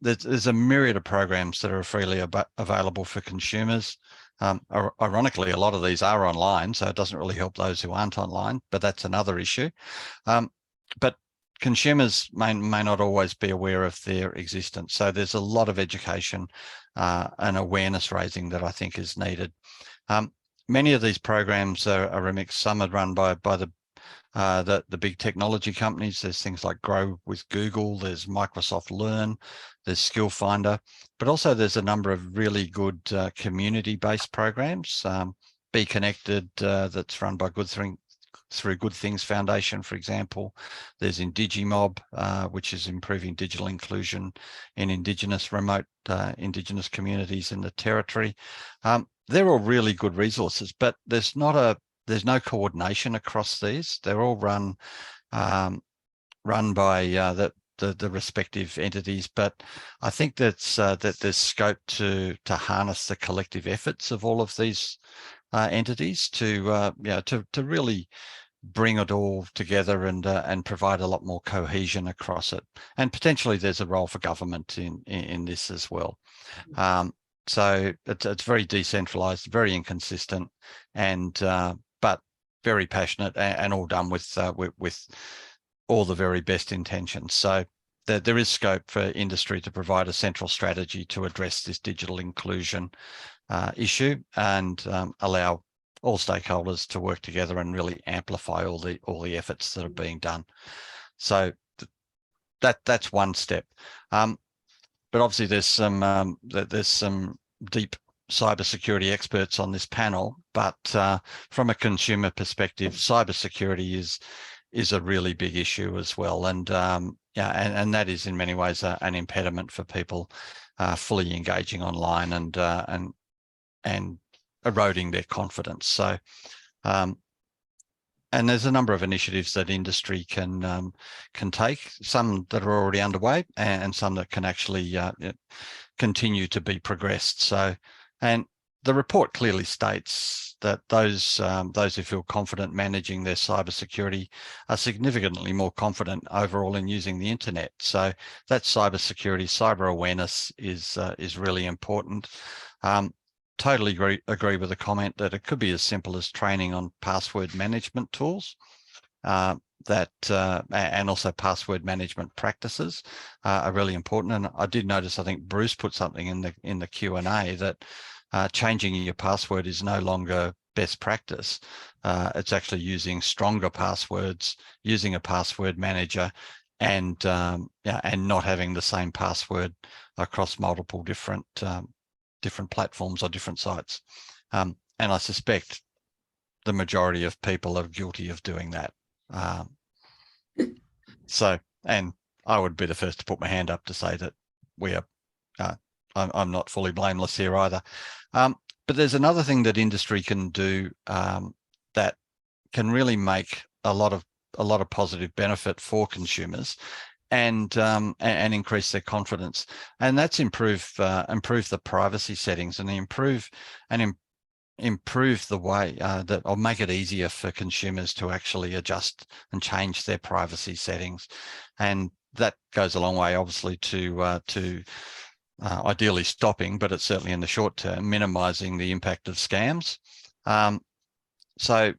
There's a myriad of programs that are freely available for consumers. Ironically, a lot of these are online, so it doesn't really help those who aren't online, but that's another issue. But consumers may not always be aware of their existence. So there's a lot of education and awareness raising that I think is needed. Many of these programs are a mix. Some are run by the big technology companies. There's things like Grow with Google, there's Microsoft Learn, there's Skill Finder, but also there's a number of really good community-based programs. Be Connected, that's run by through Good Things Foundation, for example. There's Indigimob, which is improving digital inclusion in remote Indigenous communities in the Territory. They're all really good resources, but there's no coordination across these. They're all run by the respective entities, but I think that there's scope to harness the collective efforts of all of these entities to really bring it all together and provide a lot more cohesion across it. And potentially there's a role for government in this as well. So it's very decentralized, very inconsistent, and but very passionate, and all done with all the very best intentions. So there is scope for industry to provide a central strategy to address this digital inclusion issue, and allow all stakeholders to work together and really amplify all the efforts that are being done. So that's one step. But obviously there's some deep cybersecurity experts on this panel, but from a consumer perspective, cybersecurity is a really big issue as well, and that is in many ways an impediment for people fully engaging online and eroding their confidence. So, and there's a number of initiatives that industry can take, some that are already underway and some that can actually continue to be progressed. So, and the report clearly states that those who feel confident managing their cybersecurity are significantly more confident overall in using the internet. So that cybersecurity, cyber awareness is really important. Totally agree with the comment that it could be as simple as training on password management tools, and also password management practices are really important. And I did notice, I think Bruce put something in the Q&A that changing your password is no longer best practice. It's actually using stronger passwords, using a password manager, and not having the same password across multiple different platforms or different sites. And I suspect the majority of people are guilty of doing that. So, and I would be the first to put my hand up to say that we are, I'm not fully blameless here either. But there's another thing that industry can do that can really make a lot of positive benefit for consumers, and increase their confidence, and that's improve the privacy settings and improve the way that, or make it easier for consumers to actually adjust and change their privacy settings. And that goes a long way, obviously, to ideally stopping, but it's certainly in the short term, minimising the impact of scams. So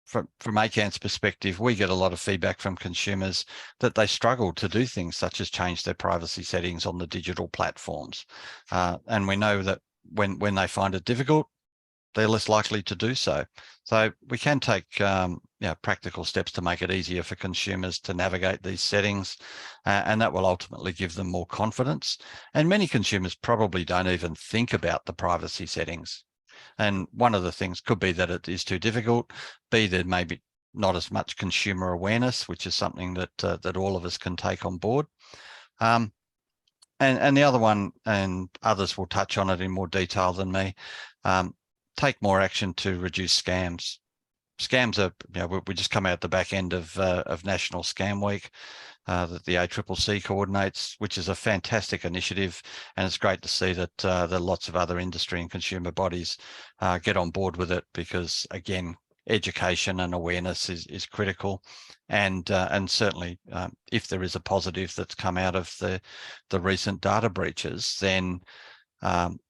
from ACAN's perspective, we get a lot of feedback from consumers that they struggle to do things such as change their privacy settings on the digital platforms. And we know that when they find it difficult, they're less likely to do so. So we can take practical steps to make it easier for consumers to navigate these settings, and that will ultimately give them more confidence. And many consumers probably don't even think about the privacy settings. And one of the things could be that it is too difficult. B, there may be not as much consumer awareness, which is something that that all of us can take on board. And the other one, and others will touch on it in more detail than me, take more action to reduce scams. Scams are, we just come out the back end of National Scam Week that the ACCC coordinates, which is a fantastic initiative, and it's great to see that there are lots of other industry and consumer bodies get on board with it, because again, education and awareness is critical, and certainly if there is a positive that's come out of the recent data breaches, then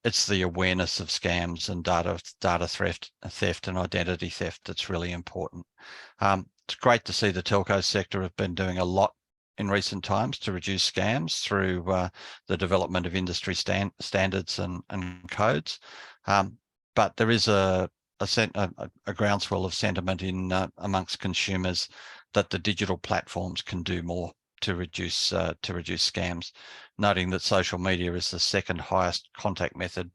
it's the awareness of scams and data theft and identity theft that's really important. It's great to see the telco sector have been doing a lot in recent times to reduce scams through the development of industry standards and codes. But there is a groundswell of sentiment in amongst consumers that the digital platforms can do more to reduce scams, noting that social media is the second highest contact method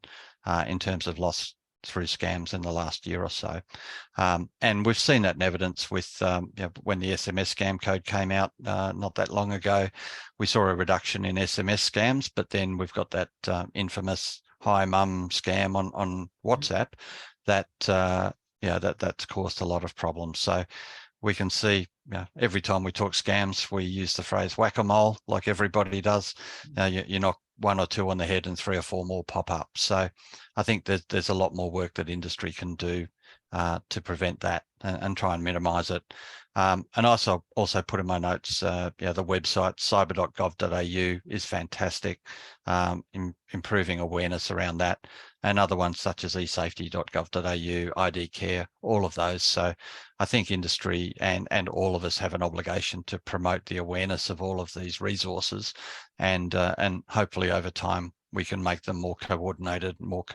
in terms of loss through scams in the last year or so. And we've seen that in evidence with when the SMS scam code came out not that long ago, we saw a reduction in SMS scams, but then we've got that infamous hi mum scam on WhatsApp that that's caused a lot of problems. So we can see every time we talk scams, we use the phrase whack-a-mole, like everybody does. You knock one or two on the head and 3 or 4 more pop up. So I think there's a lot more work that industry can do to prevent that and try and minimise it. And also put in my notes, the website cyber.gov.au is fantastic, improving awareness around that, and other ones such as esafety.gov.au, ID Care, all of those. So I think industry and all of us have an obligation to promote the awareness of all of these resources, and hopefully over time we can make them more coordinated, more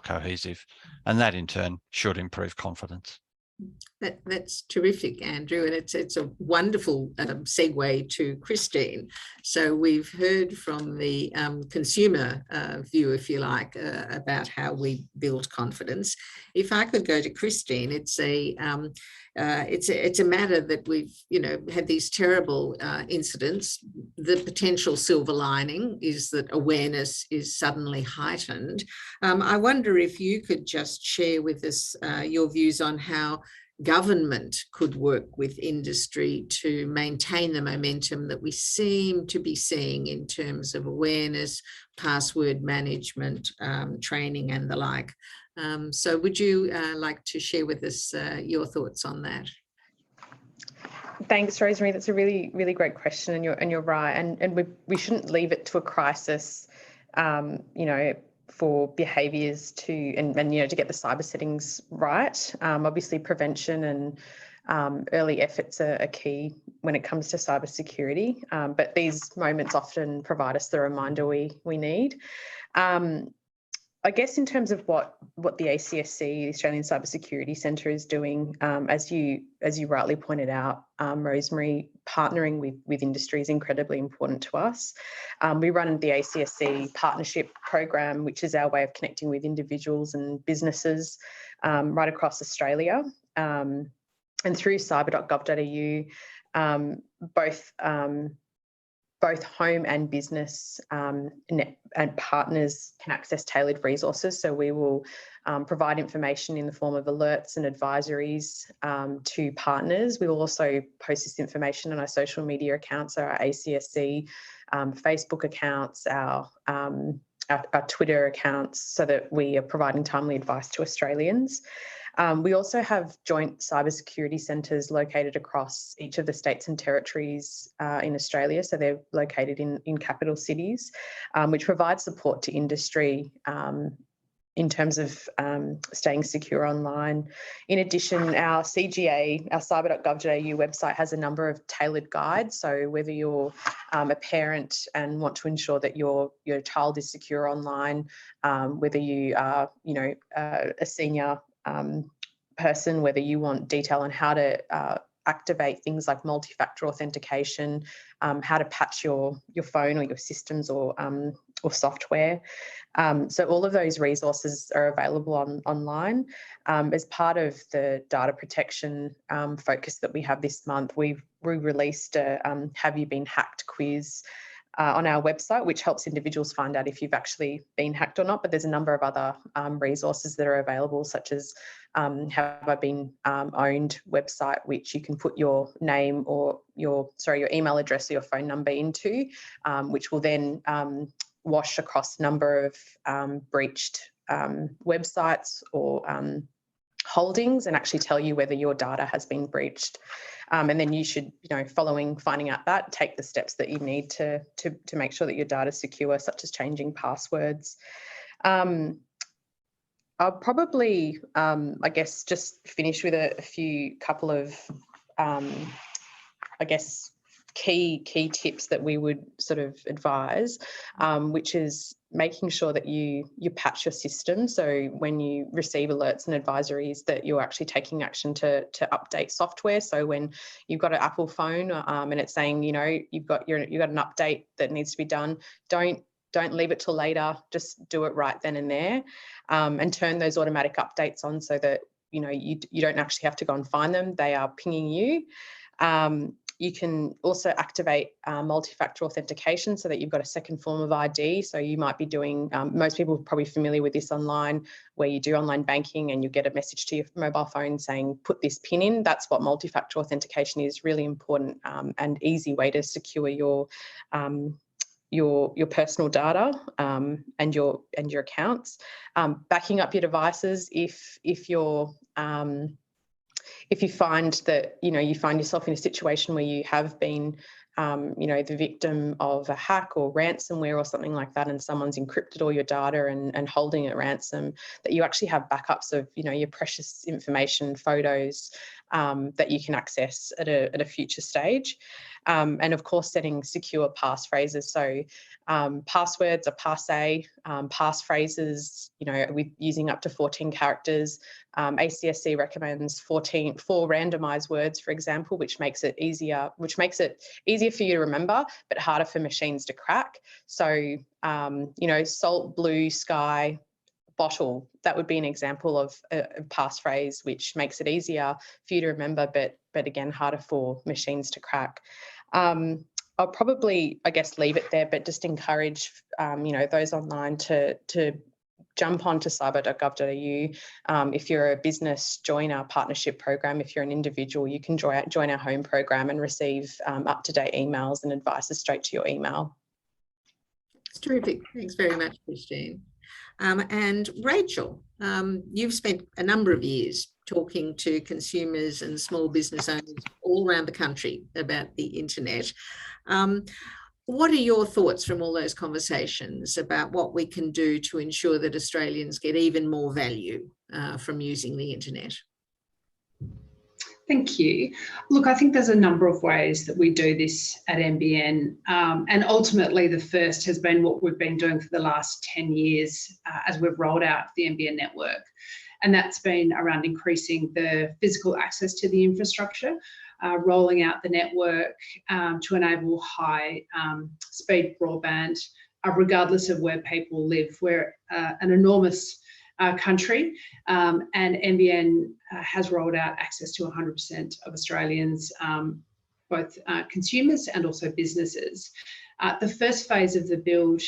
cohesive, and that in turn should improve confidence. That's terrific, Andrew, and it's a wonderful segue to Christine. So we've heard from the consumer view, if you like, about how we build confidence. If I could go to Christine, it's a matter that we've had these terrible incidents. The potential silver lining is that awareness is suddenly heightened. I wonder if you could just share with us your views on how government could work with industry to maintain the momentum that we seem to be seeing in terms of awareness, password management, training and the like. So would you like to share with us your thoughts on that? Thanks, Rosemary. That's a really, really great question, and you're right. And we shouldn't leave it to a crisis, for behaviours to get the cyber settings right. Obviously, prevention and early efforts are key when it comes to cybersecurity. But these moments often provide us the reminder we need. I guess in terms of what the ACSC, the Australian Cybersecurity Centre, is doing, as you rightly pointed out, Rosemary, partnering with industry is incredibly important to us. We run the ACSC partnership program, which is our way of connecting with individuals and businesses right across Australia. And through cyber.gov.au, both home and business and partners can access tailored resources. So we will provide information in the form of alerts and advisories to partners. We will also post this information on our social media accounts, our ACSC Facebook accounts, our Twitter accounts, so that we are providing timely advice to Australians. We also have joint cybersecurity centres located across each of the states and territories in Australia. So they're located in capital cities, which provide support to industry in terms of staying secure online. In addition, our CGA, our cyber.gov.au website has a number of tailored guides. So whether you're a parent and want to ensure that your child is secure online, whether you are, a senior person, whether you want detail on how to activate things like multi-factor authentication, how to patch your phone or your systems or software. So all of those resources are available online. As part of the data protection focus that we have this month, we released a Have You Been Hacked quiz on our website, which helps individuals find out if you've actually been hacked or not. But there's a number of other resources that are available, such as Have I Been Owned website, which you can put your name or your email address or your phone number into, which will then wash across a number of breached websites or holdings and actually tell you whether your data has been breached. And then you should, following finding out that, take the steps that you need to make sure that your data is secure, such as changing passwords. I'll probably, just finish with a couple of, key tips that we would sort of advise, which is making sure that you patch your system. So when you receive alerts and advisories, that you're actually taking action to update software. So when you've got an Apple phone and it's saying, you've got an update that needs to be done, don't leave it till later. Just do it right then and there, and turn those automatic updates on so that you don't actually have to go and find them. They are pinging you. You can also activate multi-factor authentication so that you've got a second form of ID. So you might be doing, most people are probably familiar with this online, where you do online banking and you get a message to your mobile phone saying, put this PIN in. That's what multi-factor authentication is. Really important and easy way to secure your personal data and your accounts. Backing up your devices if you find that, you find yourself in a situation where you have been, the victim of a hack or ransomware or something like that, and someone's encrypted all your data and holding it ransom, that you actually have backups of, your precious information, photos that you can access at a future stage. And of course, setting secure passphrases. So passwords are passe, passphrases, with using up to 14 characters. ACSC recommends 4 randomized words, for example, which makes it easier for you to remember, but harder for machines to crack. So, salt, blue, sky, bottle, that would be an example of a passphrase, which makes it easier for you to remember, but again, harder for machines to crack. I'll probably, leave it there, but just encourage, those online to jump onto cyber.gov.au. If you're a business, join our partnership program. If you're an individual, you can join our home program and receive up-to-date emails and advices straight to your email. It's terrific. Thanks very much, Christine. And Rachel, you've spent a number of years talking to consumers and small business owners all around the country about the internet. What are your thoughts from all those conversations about what we can do to ensure that Australians get even more value from using the internet? Thank you. Look, I think there's a number of ways that we do this at NBN, and ultimately the first has been what we've been doing for the last 10 years as we've rolled out the NBN network, and that's been around increasing the physical access to the infrastructure, rolling out the network to enable high speed broadband, regardless of where people live. We're an enormous country, and NBN has rolled out access to 100% of Australians, both consumers and also businesses. The first phase of the build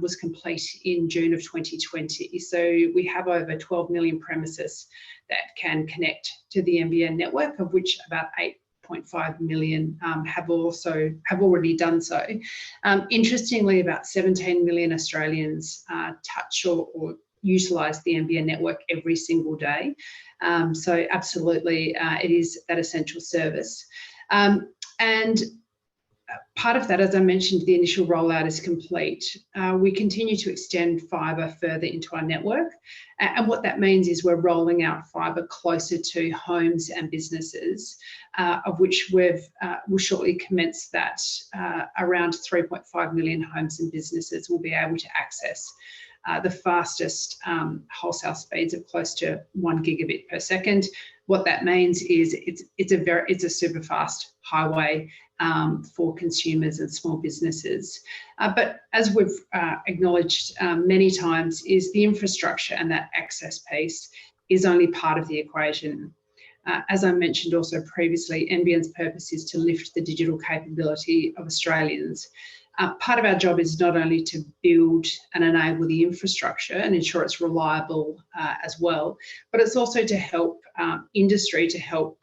was complete in June of 2020. So we have over 12 million premises that can connect to the NBN network, of which about 8.5 million have already done so. Interestingly, about 17 million Australians touch or utilise the NBN network every single day. So absolutely, it is that essential service. And part of that, as I mentioned, the initial rollout is complete. We continue to extend fibre further into our network. And what that means is we're rolling out fibre closer to homes and businesses, of which we'll shortly commence that. Around 3.5 million homes and businesses will be able to access the fastest wholesale speeds of close to 1 gigabit per second. What that means is it's a super fast highway for consumers and small businesses. But as we've acknowledged many times, is the infrastructure and that access piece is only part of the equation. As I mentioned also previously, NBN's purpose is to lift the digital capability of Australians. Part of our job is not only to build and enable the infrastructure and ensure it's reliable as well, but it's also to help industry, to help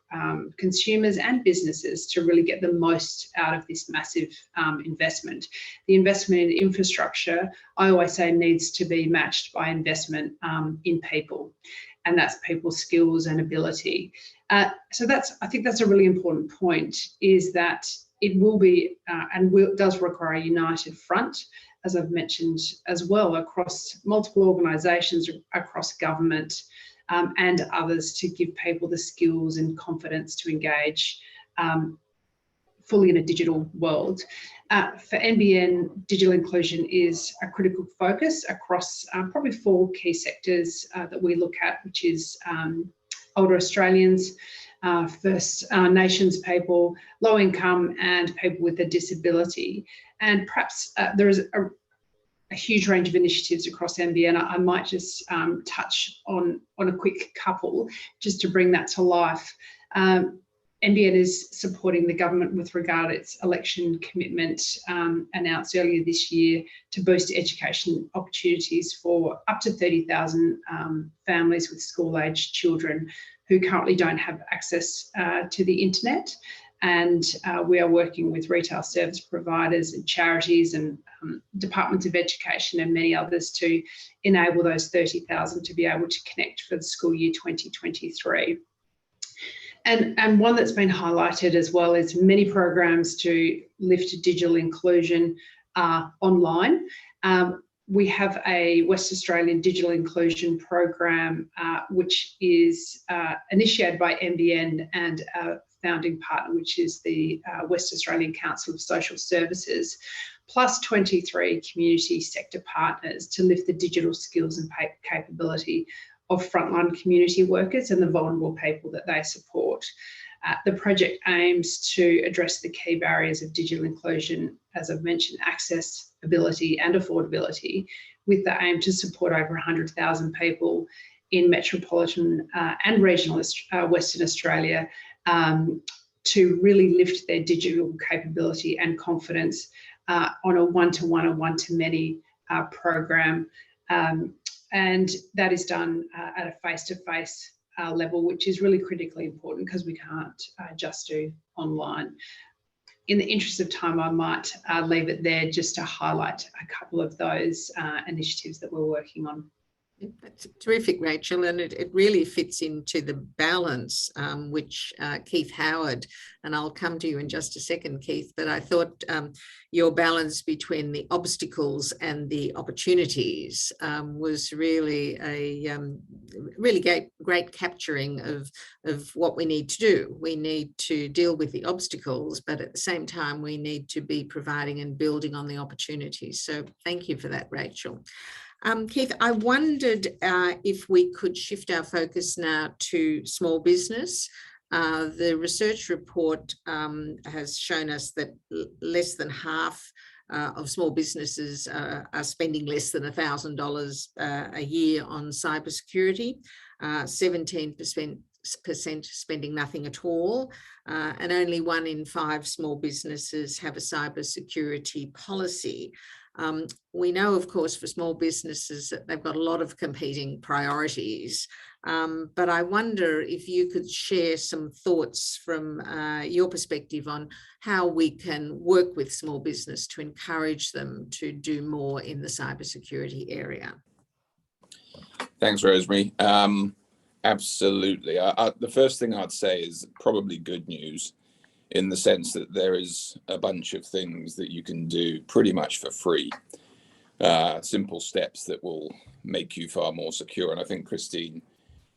consumers and businesses to really get the most out of this massive investment. The investment in infrastructure, I always say, needs to be matched by investment in people, and that's people's skills and ability. So I think that's a really important point, is that it will be does require a united front, as I've mentioned as well, across multiple organisations, across government and others, to give people the skills and confidence to engage fully in a digital world. For NBN, digital inclusion is a critical focus across probably 4 key sectors that we look at, which is older Australians, First Nations people, low income, and people with a disability. And perhaps there is a huge range of initiatives across NBN. I might just touch on a quick couple just to bring that to life. NBN is supporting the government with regard to its election commitment announced earlier this year to boost education opportunities for up to 30,000 families with school-aged children who currently don't have access to the internet. And we are working with retail service providers and charities and departments of education and many others to enable those 30,000 to be able to connect for the school year 2023. And one that's been highlighted as well is many programs to lift digital inclusion online. We have a West Australian digital inclusion program, which is initiated by NBN and a founding partner, which is the West Australian Council of Social Services, plus 23 community sector partners to lift the digital skills and capability of frontline community workers and the vulnerable people that they support. The project aims to address the key barriers of digital inclusion, as I've mentioned, access, ability and affordability, with the aim to support over 100,000 people in metropolitan and regional Western Australia to really lift their digital capability and confidence on a one-to-one or one-to-many program. And that is done at a face-to-face level, which is really critically important because we can't just do online. In the interest of time, I might leave it there just to highlight a couple of those initiatives that we're working on. That's terrific, Rachel, and it really fits into the balance which Keith Howard, and I'll come to you in just a second, Keith, but I thought your balance between the obstacles and the opportunities was really a really great capturing of what we need to do. We need to deal with the obstacles, but at the same time, we need to be providing and building on the opportunities. So thank you for that, Rachel. Keith, I wondered if we could shift our focus now to small business. The research report has shown us that less than half of small businesses are spending less than $1,000 a year on cybersecurity, 17% spending nothing at all, and only 1 in 5 small businesses have a cybersecurity policy. We know, of course, for small businesses that they've got a lot of competing priorities, but I wonder if you could share some thoughts from your perspective on how we can work with small business to encourage them to do more in the cybersecurity area. Thanks, Rosemary. Absolutely. The first thing I'd say is probably good news, in the sense that there is a bunch of things that you can do pretty much for free. Simple steps that will make you far more secure. And I think Christine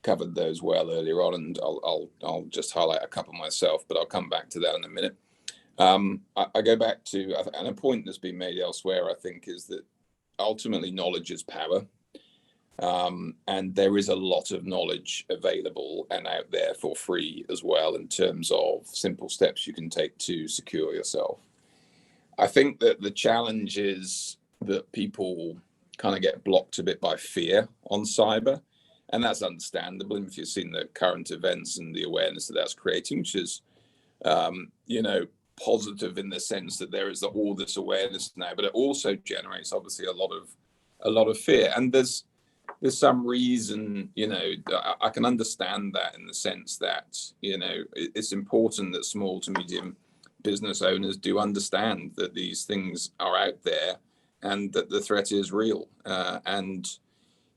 covered those well earlier on, and I'll just highlight a couple myself, but I'll come back to that in a minute. I go back to, and a point that's been made elsewhere, I think, is that ultimately knowledge is power. And there is a lot of knowledge available and out there for free as well, in terms of simple steps you can take to secure yourself. I think that the challenge is that people kind of get blocked a bit by fear on cyber, and that's understandable if you've seen the current events and the awareness that that's creating, which is, positive in the sense that there is all this awareness now, but it also generates obviously a lot of fear. And there's some reason, I can understand that, in the sense that, it's important that small to medium business owners do understand that these things are out there and that the threat is real. And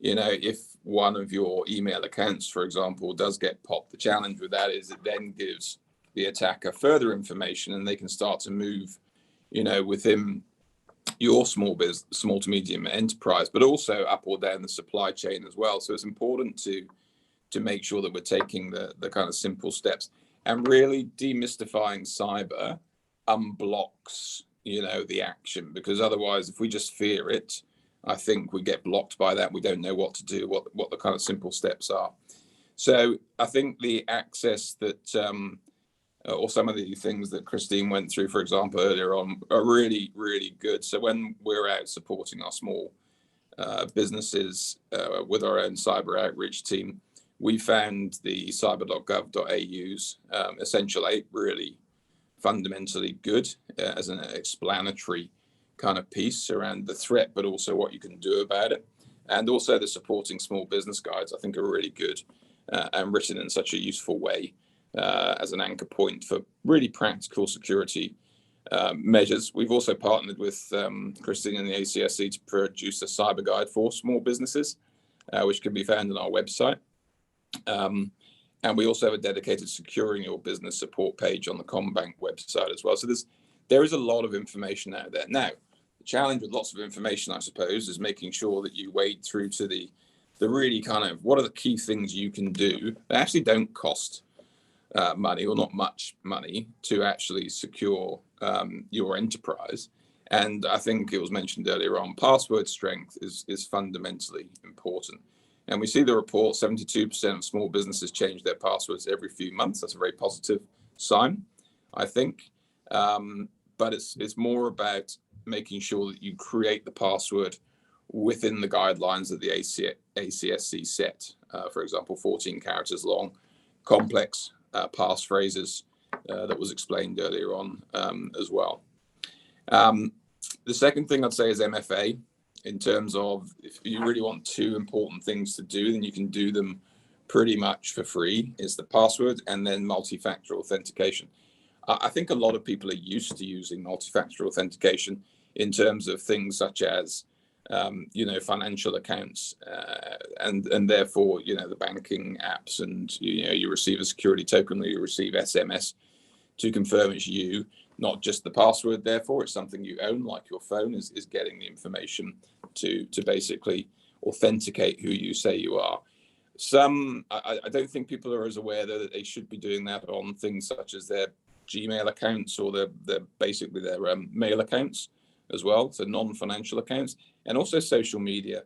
if one of your email accounts, for example, does get popped, the challenge with that is it then gives the attacker further information, and they can start to move, within your small to medium enterprise, but also up or down the supply chain as well. So it's important to make sure that we're taking the kind of simple steps, and really demystifying cyber unblocks, the action, because otherwise, if we just fear it, I think we get blocked by that. We don't know what to do, what the kind of simple steps are. So I think the access that, or some of the things that Christine went through, for example, earlier on, are really, really good. So when we're out supporting our small businesses with our own cyber outreach team, we found the cyber.gov.au's Essential 8 really fundamentally good as an explanatory kind of piece around the threat, but also what you can do about it. And also the supporting small business guides, I think, are really good and written in such a useful way as an anchor point for really practical security measures. We've also partnered with Christine and the ACSC to produce a cyber guide for small businesses, which can be found on our website. And we also have a dedicated securing your business support page on the CommBank website as well. So there is a lot of information out there. Now, the challenge with lots of information, I suppose, is making sure that you wade through to the really kind of, what are the key things you can do that actually don't cost money, or not much money, to actually secure your enterprise. And I think it was mentioned earlier on, password strength is fundamentally important. And we see the report, 72% of small businesses change their passwords every few months. That's a very positive sign, I think. But it's more about making sure that you create the password within the guidelines that the ACSC set. For example, 14 characters long, complex passphrases that was explained earlier on as well. The second thing I'd say is MFA. In terms of, if you really want two important things to do, then you can do them pretty much for free, is the password and then multi-factor authentication. I think a lot of people are used to using multi-factor authentication in terms of things such as, financial accounts and therefore, the banking apps, and, you receive a security token, or you receive SMS to confirm it's you, not just the password. Therefore, it's something you own, like your phone is getting the information to basically authenticate who you say you are. I don't think people are as aware that they should be doing that on things such as their Gmail accounts or their mail accounts as well, so non-financial accounts, and also social media.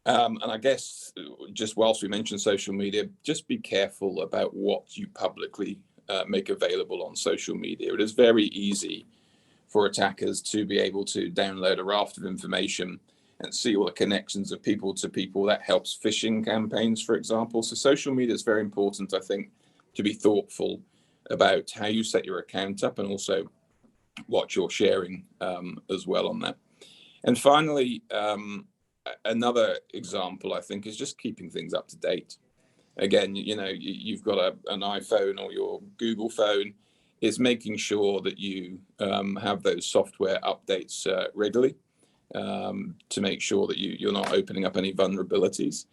And I guess, just whilst we mention social media, just be careful about what you publicly make available on social media. It is very easy for attackers to be able to download a raft of information and see all the connections of people to people. That helps phishing campaigns, for example. So social media is very important, I think, to be thoughtful about how you set your account up and also what you're sharing as well on that. And finally, another example, I think, is just keeping things up to date. Again, you've got an iPhone or your Google phone, is making sure that you have those software updates regularly. to make sure that you're not opening up any vulnerabilities.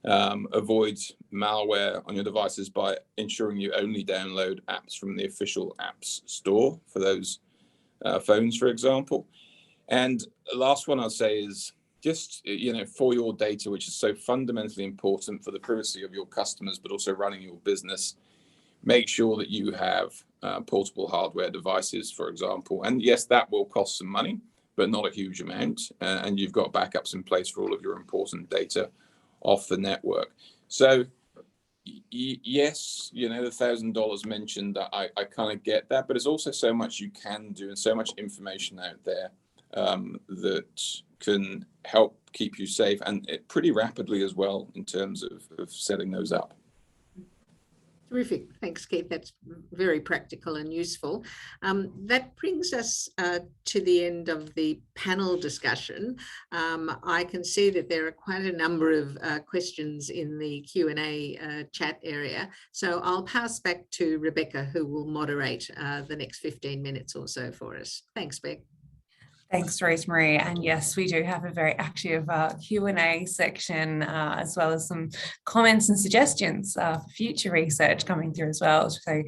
Avoid malware on your devices by ensuring you only download apps from the official apps store for those phones, for example. And the last one I'll say is just, for your data, which is so fundamentally important for the privacy of your customers, but also running your business, make sure that you have portable hardware devices, for example. And yes, that will cost some money, but not a huge amount. And you've got backups in place for all of your important data off the network. So yes, the $1,000 mentioned, I kind of get that, but there's also so much you can do and so much information out there that can help keep you safe, and pretty rapidly as well in terms of setting those up. Terrific. Thanks, Keith. That's very practical and useful. That brings us to the end of the panel discussion. I can see that there are quite a number of questions in the Q&A chat area. So I'll pass back to Rebecca, who will moderate the next 15 minutes or so for us. Thanks, Beck. Thanks, Rosemary. And yes, we do have a very active Q&A section, as well as some comments and suggestions for future research coming through as well. So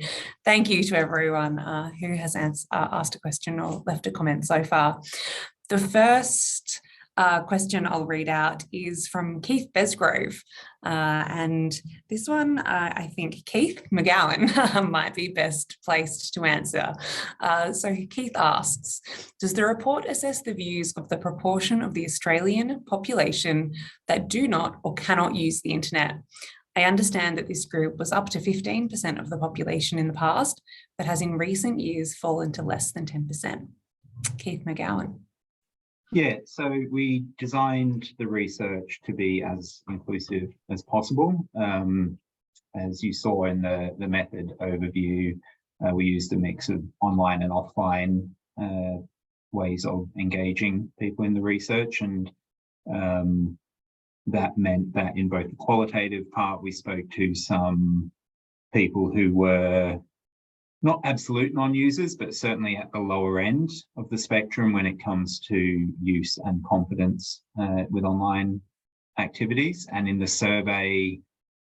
thank you to everyone who has asked a question or left a comment so far. The first question I'll read out is from Keith Besgrove. And this one, I think Keith McGowan might be best placed to answer. So Keith asks, does the report assess the views of the proportion of the Australian population that do not or cannot use the internet? I understand that this group was up to 15% of the population in the past, but has in recent years fallen to less than 10%. Keith McGowan. Yeah, so we designed the research to be as inclusive as possible. As you saw in the method overview, we used a mix of online and offline ways of engaging people in the research, and that meant that in both the qualitative part, we spoke to some people who were not absolute non-users, but certainly at the lower end of the spectrum when it comes to use and confidence with online activities. And in the survey,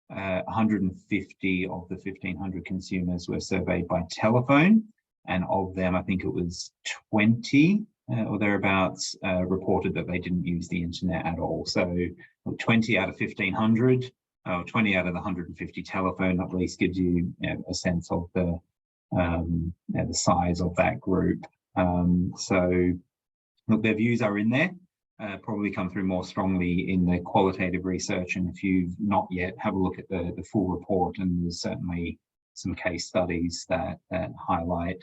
150 of the 1,500 consumers were surveyed by telephone, and of them, I think it was 20 or thereabouts reported that they didn't use the internet at all. So 20 out of 1,500, or 20 out of the 150 telephone at least gives you, a sense of the size of that group. So look, their views are in there, probably come through more strongly in the qualitative research. And if you've not yet, have a look at the full report, and there's certainly some case studies that highlight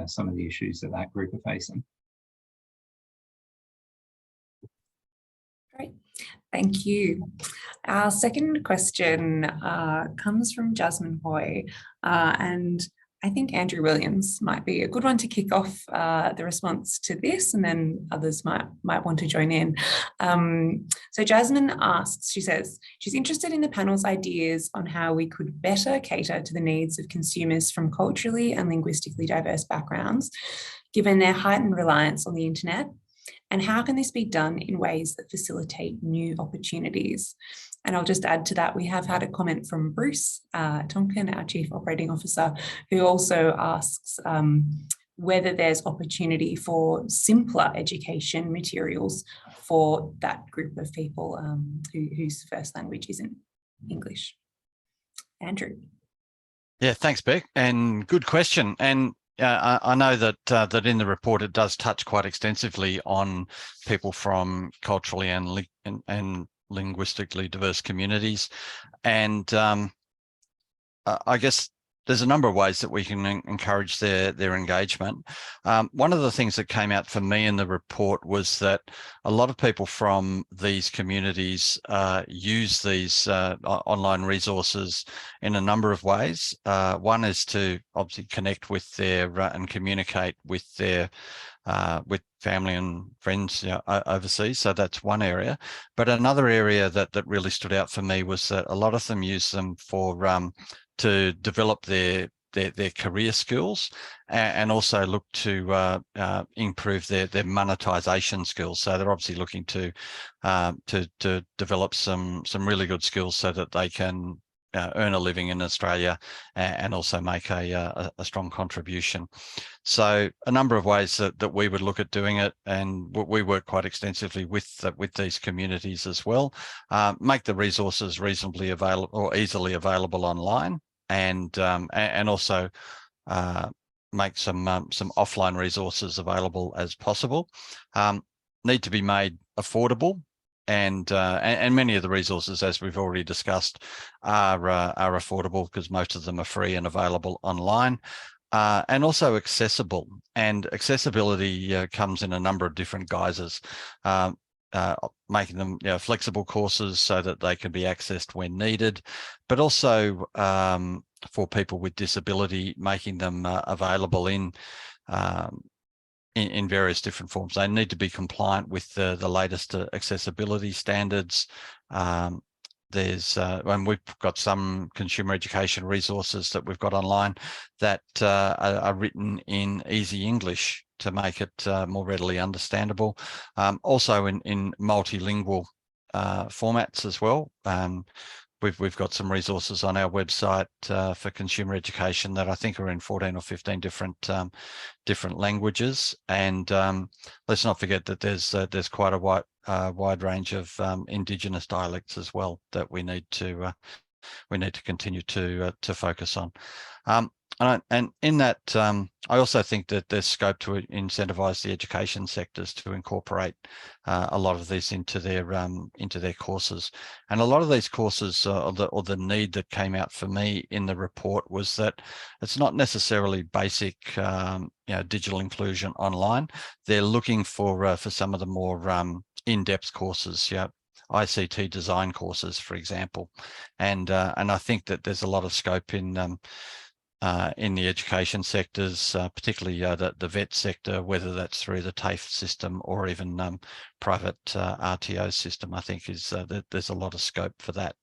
some of the issues that group are facing. Great, thank you. Our second question comes from Jasmine Hoy, and I think Andrew Williams might be a good one to kick off the response to this, and then others might want to join in. So Jasmine asks, she says, she's interested in the panel's ideas on how we could better cater to the needs of consumers from culturally and linguistically diverse backgrounds, given their heightened reliance on the internet, and how can this be done in ways that facilitate new opportunities? And I'll just add to that, we have had a comment from Bruce Tonkin, our Chief Operating Officer, who also asks whether there's opportunity for simpler education materials for that group of people whose first language isn't English. Andrew. Yeah, thanks, Beck, and good question. And I know that that in the report it does touch quite extensively on people from culturally and linguistically diverse communities, and I guess there's a number of ways that we can encourage their engagement. One of the things that came out for me in the report was that a lot of people from these communities use these online resources in a number of ways. One is to obviously connect with their and communicate with their with family and friends overseas. So that's one area. But another area that really stood out for me was that a lot of them use them for to develop their their career skills, and also look to improve their monetisation skills. So they're obviously looking to develop some really good skills so that they can earn a living in Australia and also make a strong contribution. So a number of ways that we would look at doing it, and we work quite extensively with these communities as well. Make the resources reasonably available or easily available online, and also make some offline resources available as possible. Need to be made affordable. And many of the resources, as we've already discussed, are affordable because most of them are free and available online, and also accessible. And accessibility comes in a number of different guises, making them flexible courses so that they can be accessed when needed, but also for people with disability, making them available in various different forms. They need to be compliant with the latest accessibility standards. And we've got some consumer education resources that we've got online that are written in easy English to make it more readily understandable. Also in multilingual formats as well. We've got some resources on our website for consumer education that I think are in 14 or 15 different languages. And let's not forget that there's quite a wide range of Indigenous dialects as well that we need to continue to focus on. And in that, I also think that there's scope to incentivise the education sectors to incorporate a lot of this into their courses. And a lot of these courses, or the need that came out for me in the report, was that it's not necessarily basic, digital inclusion online. They're looking for some of the more in-depth courses, ICT design courses, for example, and I think that there's a lot of scope in the education sectors, particularly the vet sector, whether that's through the TAFE system or even private RTO system. I think there's a lot of scope for that.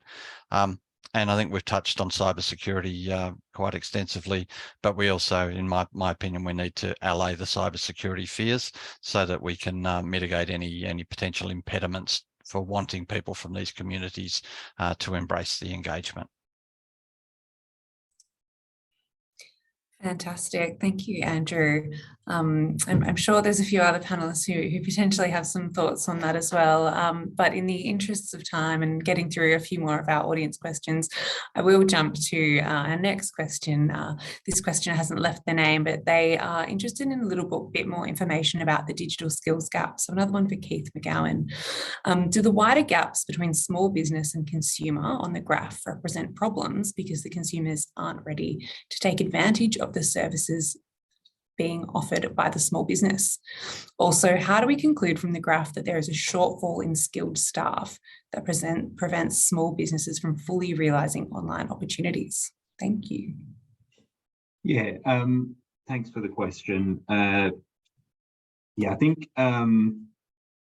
And I think we've touched on cybersecurity quite extensively, but we also, in my opinion, we need to allay the cybersecurity fears so that we can mitigate any potential impediments for wanting people from these communities to embrace the engagement. Fantastic. Thank you, Andrew. I'm sure there's a few other panelists who potentially have some thoughts on that as well. But in the interests of time and getting through a few more of our audience questions, I will jump to our next question. This question hasn't left their name, but they are interested in a little bit more information about the digital skills gap. So another one for Keith McGowan. Do the wider gaps between small business and consumer on the graph represent problems because the consumers aren't ready to take advantage of the services being offered by the small business? Also, how do we conclude from the graph that there is a shortfall in skilled staff that prevents small businesses from fully realising online opportunities? Thank you. Yeah, thanks for the question. I think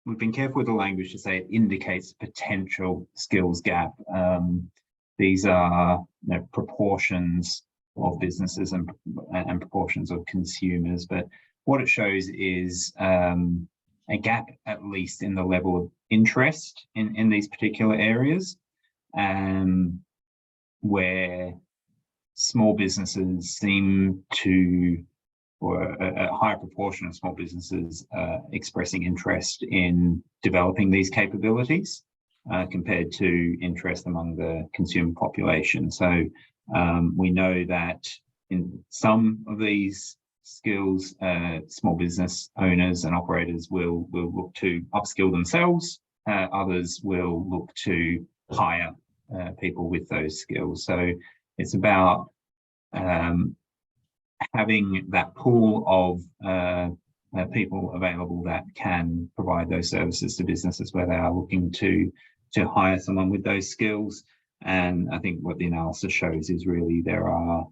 we've been careful with the language to say it indicates potential skills gap. These are proportions of businesses and proportions of consumers, but what it shows is a gap, at least in the level of interest in these particular areas, where small businesses seem to, or a higher proportion of small businesses expressing interest in developing these capabilities compared to interest among the consumer population. So we know that in some of these skills, small business owners and operators will look to upskill themselves. Others will look to hire people with those skills. So it's about having that pool of people available that can provide those services to businesses where they are looking to hire someone with those skills. And I think what the analysis shows is really there are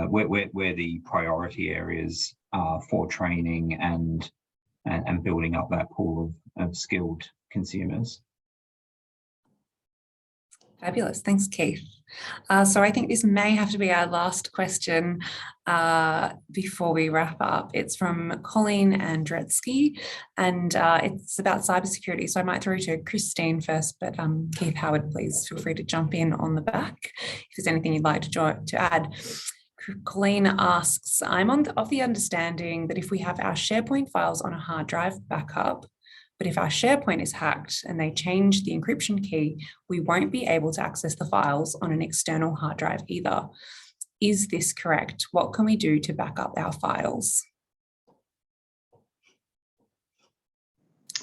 where the priority areas are for training and building up that pool of skilled consumers. Fabulous. Thanks, Keith. So I think this may have to be our last question before we wrap up. It's from Colleen Andretsky, and it's about cybersecurity. So I might throw to Christine first, but Keith Howard, please feel free to jump in on the back if there's anything you'd like to add. Colleen asks, I'm of the understanding that if we have our SharePoint files on a hard drive backup, but if our SharePoint is hacked and they change the encryption key, we won't be able to access the files on an external hard drive either. Is this correct? What can we do to back up our files?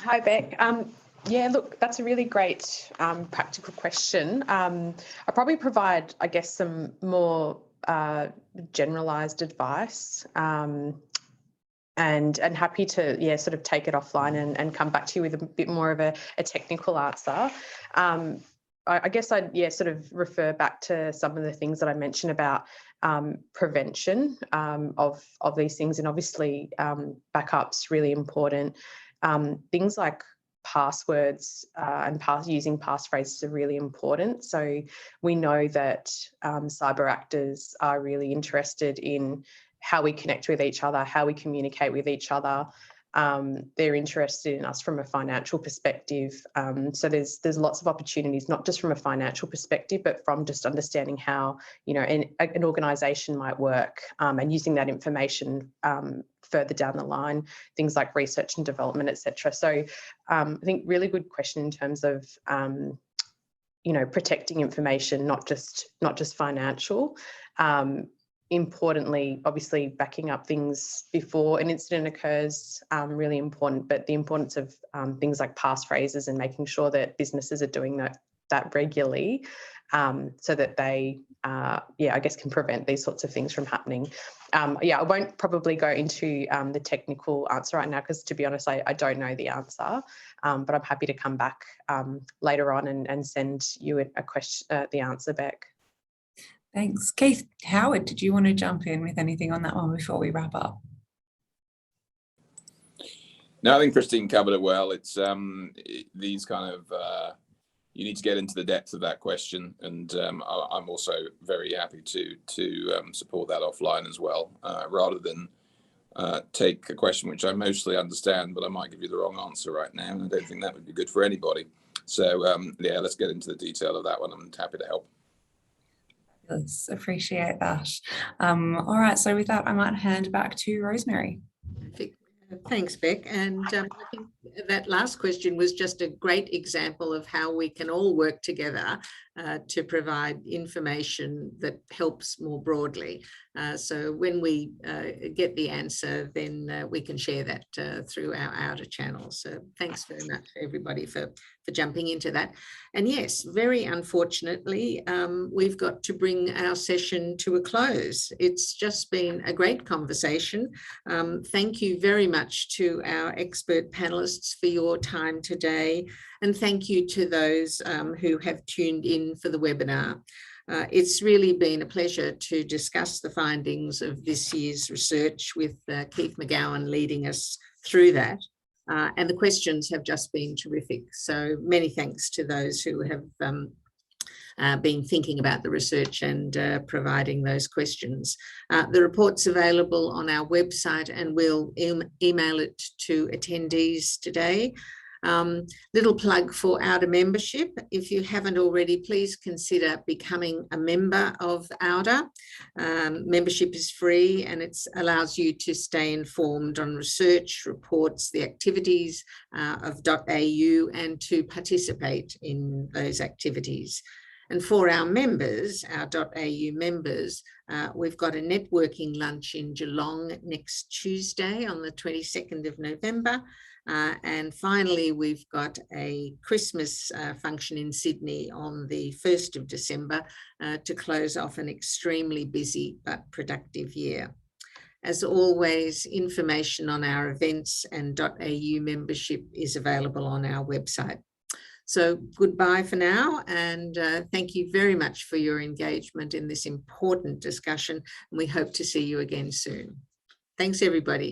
Hi, Beck. Yeah, look, that's a really great practical question. I'll probably provide, I guess, some more generalised advice. And happy to, sort of take it offline and come back to you with a bit more of a technical answer. I guess I'd, sort of refer back to some of the things that I mentioned about prevention of these things. And obviously, backups really important. Things like passwords and using passphrases are really important. So we know that cyber actors are really interested in how we connect with each other, how we communicate with each other. They're interested in us from a financial perspective. So there's lots of opportunities, not just from a financial perspective, but from just understanding how, an organisation might work and using that information further down the line, things like research and development, etc. So I think really good question in terms of, protecting information, not just financial. Importantly, obviously backing up things before an incident occurs, really important, but the importance of things like passphrases and making sure that businesses are doing that regularly so that they, I guess, can prevent these sorts of things from happening. I won't probably go into the technical answer right now because, to be honest, I don't know the answer, but I'm happy to come back later on and send you a question, the answer back. Thanks. Keith Howard, did you want to jump in with anything on that one before we wrap up? No, I think Christine covered it well. It's these kind of, you need to get into the depth of that question. And I'm also very happy to support that offline as well, rather than take a question which I mostly understand, but I might give you the wrong answer right now. And I don't think that would be good for anybody. So let's get into the detail of that one. I'm happy to help. Let's appreciate that. All right, so with that, I might hand back to Rosemary. Thanks, Beck. And I think that last question was just a great example of how we can all work together to provide information that helps more broadly. So when we get the answer, then we can share that through our auDA channel. So thanks very much, everybody, for jumping into that. And yes, very unfortunately, we've got to bring our session to a close. It's just been a great conversation. Thank you very much to our expert panelists for your time today. And thank you to those who have tuned in for the webinar. It's really been a pleasure to discuss the findings of this year's research with Keith McGowan leading us through that. And the questions have just been terrific. So many thanks to those who have been thinking about the research and providing those questions. The report's available on our website and we'll email it to attendees today. Little plug for auDA membership. If you haven't already, please consider becoming a member of auDA. Membership is free and it allows you to stay informed on research, reports, the activities of .au and to participate in those activities. And for our members, our .au members, we've got a networking lunch in Geelong next Tuesday on the 22nd of November. And finally, we've got a Christmas function in Sydney on the 1st of December to close off an extremely busy but productive year. As always, information on our events and .au membership is available on our website. So goodbye for now, and thank you very much for your engagement in this important discussion, and we hope to see you again soon. Thanks, everybody.